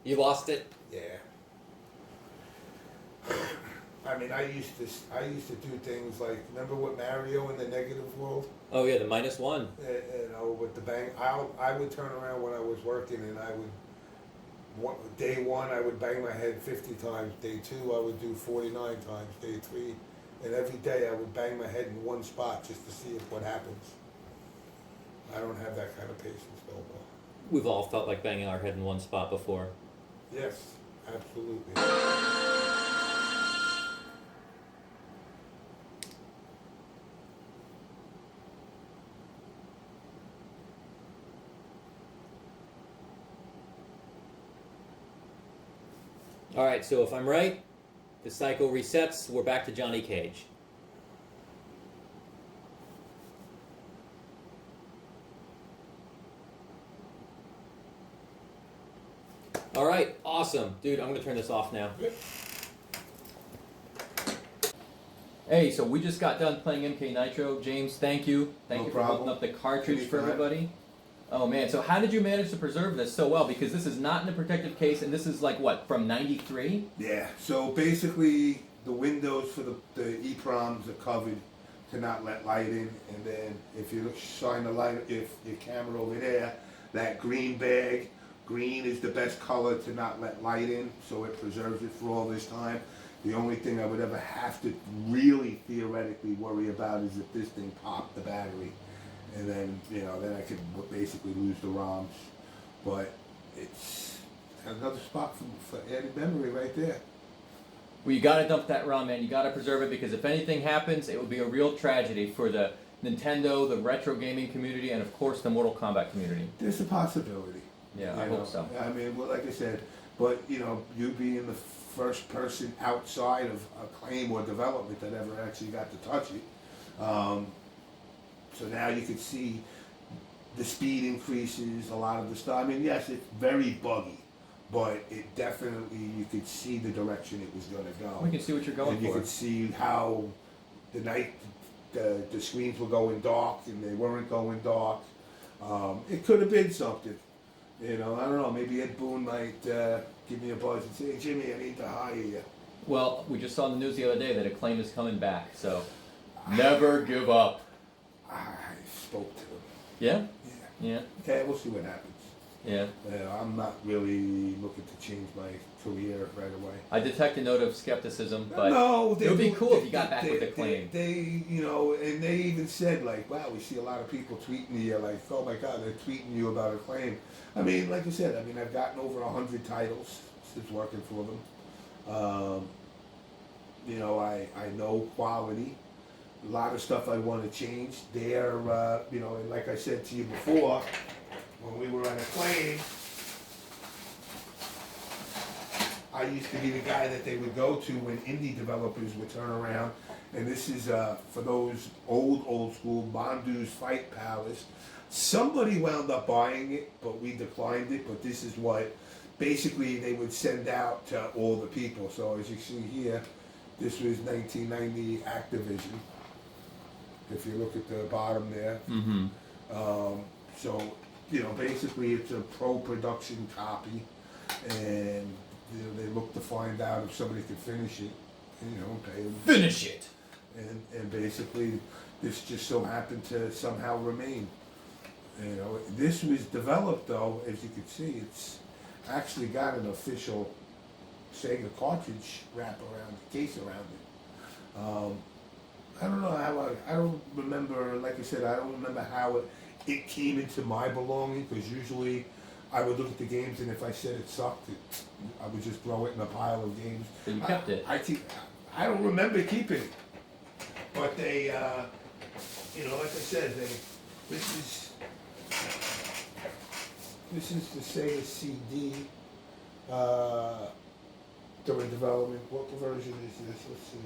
You lost it? Yeah. I mean, I used to do things like, remember what Mario in the negative world? Oh yeah, the -1. With the bang, I would turn around when I was working and I would, day 1 I would bang my head 50 times, day 2 I would do 49 times, day 3, and every day I would bang my head in one spot just to see what happens. I don't have that kind of patience no more. We've all felt like banging our head in one spot before. Yes, absolutely. Alright, so if I'm right, the cycle resets, we're back to Johnny Cage. awesome. Dude, I'm going to turn this off now. Hey, so we just got done playing MK Nitro. James, thank you. Thank you for opening up the cartridge for everybody. Oh man, so how did you manage to preserve this so well? Because this is not in a protective case, and this is like what, from '93? Yeah. So basically, the windows for the EPROMs are covered to not let light in, and then if you shine the light, if your camera over there, that green bag, green is the best color to not let light in, so it preserves it for all this time. The only thing I would ever have to really theoretically worry about is if this thing popped the battery. And then, then I could basically lose the ROMs. But it's another spot for added memory right there. Well, you gotta dump that ROM, man. You gotta preserve it, because if anything happens, it would be a real tragedy for the Nintendo, the retro gaming community, and of course the Mortal Kombat community. There's a possibility. Yeah, I hope so. I mean, well, like I said, but you being the first person outside of Acclaim or development that ever actually got to touch it. So now you can see the speed increases, a lot of the stuff. I mean, yes, it's very buggy, but it definitely, you could see the direction it was going to go. We can see what you're going and you for. could see how the screens were going dark and they weren't going dark. It could have been something. I don't know, maybe Ed Boon might give me a buzz and say, hey, Jimmy, I need to hire you. Well, we just saw in the news the other day that Acclaim is coming back, so never give up. I spoke to him. Yeah? Yeah. Yeah. Okay, we'll see what happens. Yeah. I'm not really looking to change my career right away. I detect a note of skepticism, but no, it would be cool if you got back with Acclaim. They, and they even said, like, wow, we see a lot of people tweeting you, like, oh my God, they're tweeting you about Acclaim. I mean, like I said, I've gotten over 100 titles since working for them. I know quality. A lot of stuff I want to change. They're, and like I said to you before, when we were at Acclaim, I used to be the guy that they would go to when indie developers would turn around. And this is for those old school Mondu's Fight Palace. Somebody wound up buying it, but we declined it. But this is what basically they would send out to all the people. So as you see here, this was 1990 Activision. If you look at the bottom there. Mm-hmm. So, basically it's a pro production copy, and they look to find out if somebody could finish it, pay them. Finish it! And basically this just so happened to somehow remain. This was developed though, as you can see, it's actually got an official Sega cartridge wrap around, case around it. I don't know how I don't remember, like I said, I don't remember how it came into my belonging, because usually I would look at the games and if I said it sucked, I would just throw it in a pile of games. So you kept it? I don't remember keeping it. But they, like I said, this is the Sega CD during development. What version is this? Let's see.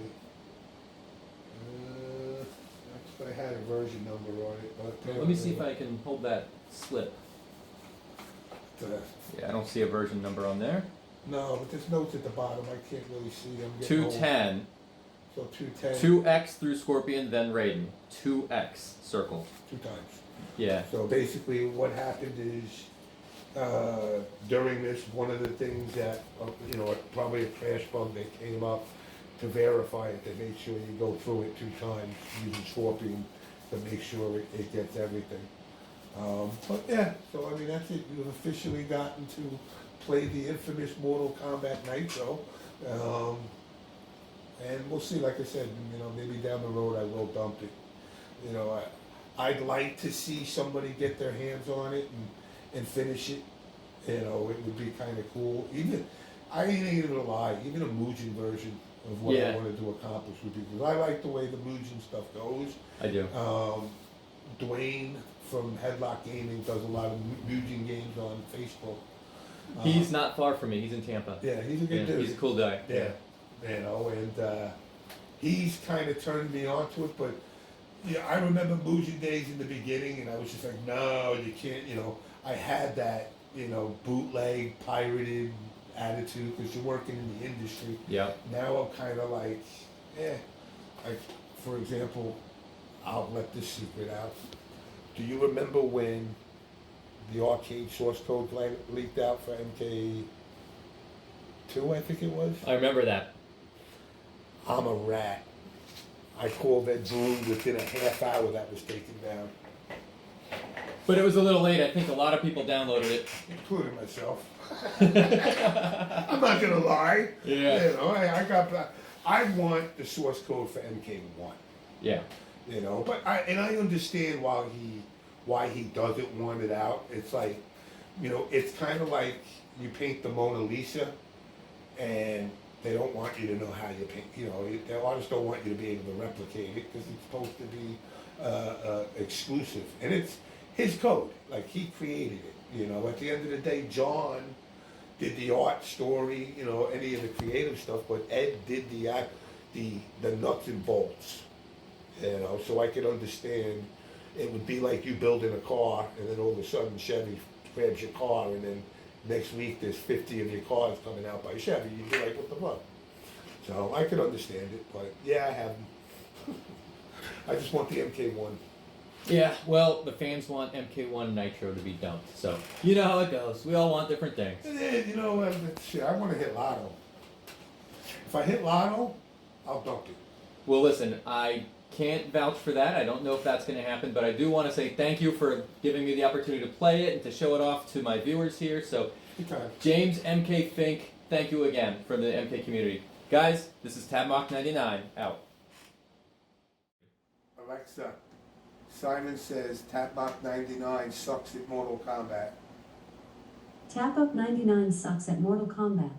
I had a version number on it. But Let me see if I can hold that slip. Yeah, I don't see a version number on there. No, but there's notes at the bottom. I can't really see them. 210. So 210. 2X through Scorpion, then Raiden. 2X circled. 2 times. Yeah. So basically what happened is during this, one of the things that, probably a crash bug that came up to verify it, they make sure you go through it 2 times using Scorpion to make sure it gets everything. But yeah, so I mean that's it. You've officially gotten to play the infamous Mortal Kombat Nitro. And we'll see, like I said, maybe down the road I will dump it. I'd like to see somebody get their hands on it and finish it. It would be kind of cool. I ain't even gonna lie, even a Mugen version of what I wanted to accomplish would be, because I like the way the Mugen stuff goes. I do. Dwayne from Headlock Gaming does a lot of Mugen games on Facebook. He's not far from me. He's in Tampa. Yeah, he's a good dude. He's a cool guy. Yeah, and he's kind of turned me on to it, but I remember Mugen days in the beginning, and I was just like, no, you can't, I had that, bootleg, pirated attitude because you're working in the industry. Yeah. Now I'm kind of like, like, for example, I'll let this secret out. Do you remember when the arcade source code leaked out for MK2, I think it was? I remember that. I'm a rat. I called Ed Boon within a half hour that was taken down. But it was a little late. I think a lot of people downloaded it. Including myself. I'm not gonna lie. Yeah. You know, I want the source code for MK1. Yeah. You know, but I understand why he doesn't want it out. It's like, you know, it's kind of like you paint the Mona Lisa, and they don't want you to know how you paint. You know, the artists don't want you to be able to replicate it because it's supposed to be exclusive, and it's his code. Like, he created it. You know, at the end of the day, John did the art, story, you know, any of the creative stuff, but Ed did the nuts and bolts. You know, so I could understand. It would be like you building a car, and then all of a sudden Chevy grabs your car, and then next week there's 50 of your cars coming out by Chevy. You'd be like, what the fuck? So I could understand it, but yeah, I haven't. I just want the MK1. Yeah, well, the fans want MK1 Nitro to be dumped, so you know how it goes. We all want different things. And then, you know, shit, I want to hit Lotto. If I hit Lotto, I'll dump it. Well, listen, I can't vouch for that. I don't know if that's going to happen, but I do want to say thank you for giving me the opportunity to play it and to show it off to my viewers here. So, James MK Fink, thank you again for the MK community. Guys, this is Tabmock99, out. Alexa, Simon says Tapbot99 sucks at Mortal Kombat. Tap Up 99 sucks at Mortal Kombat.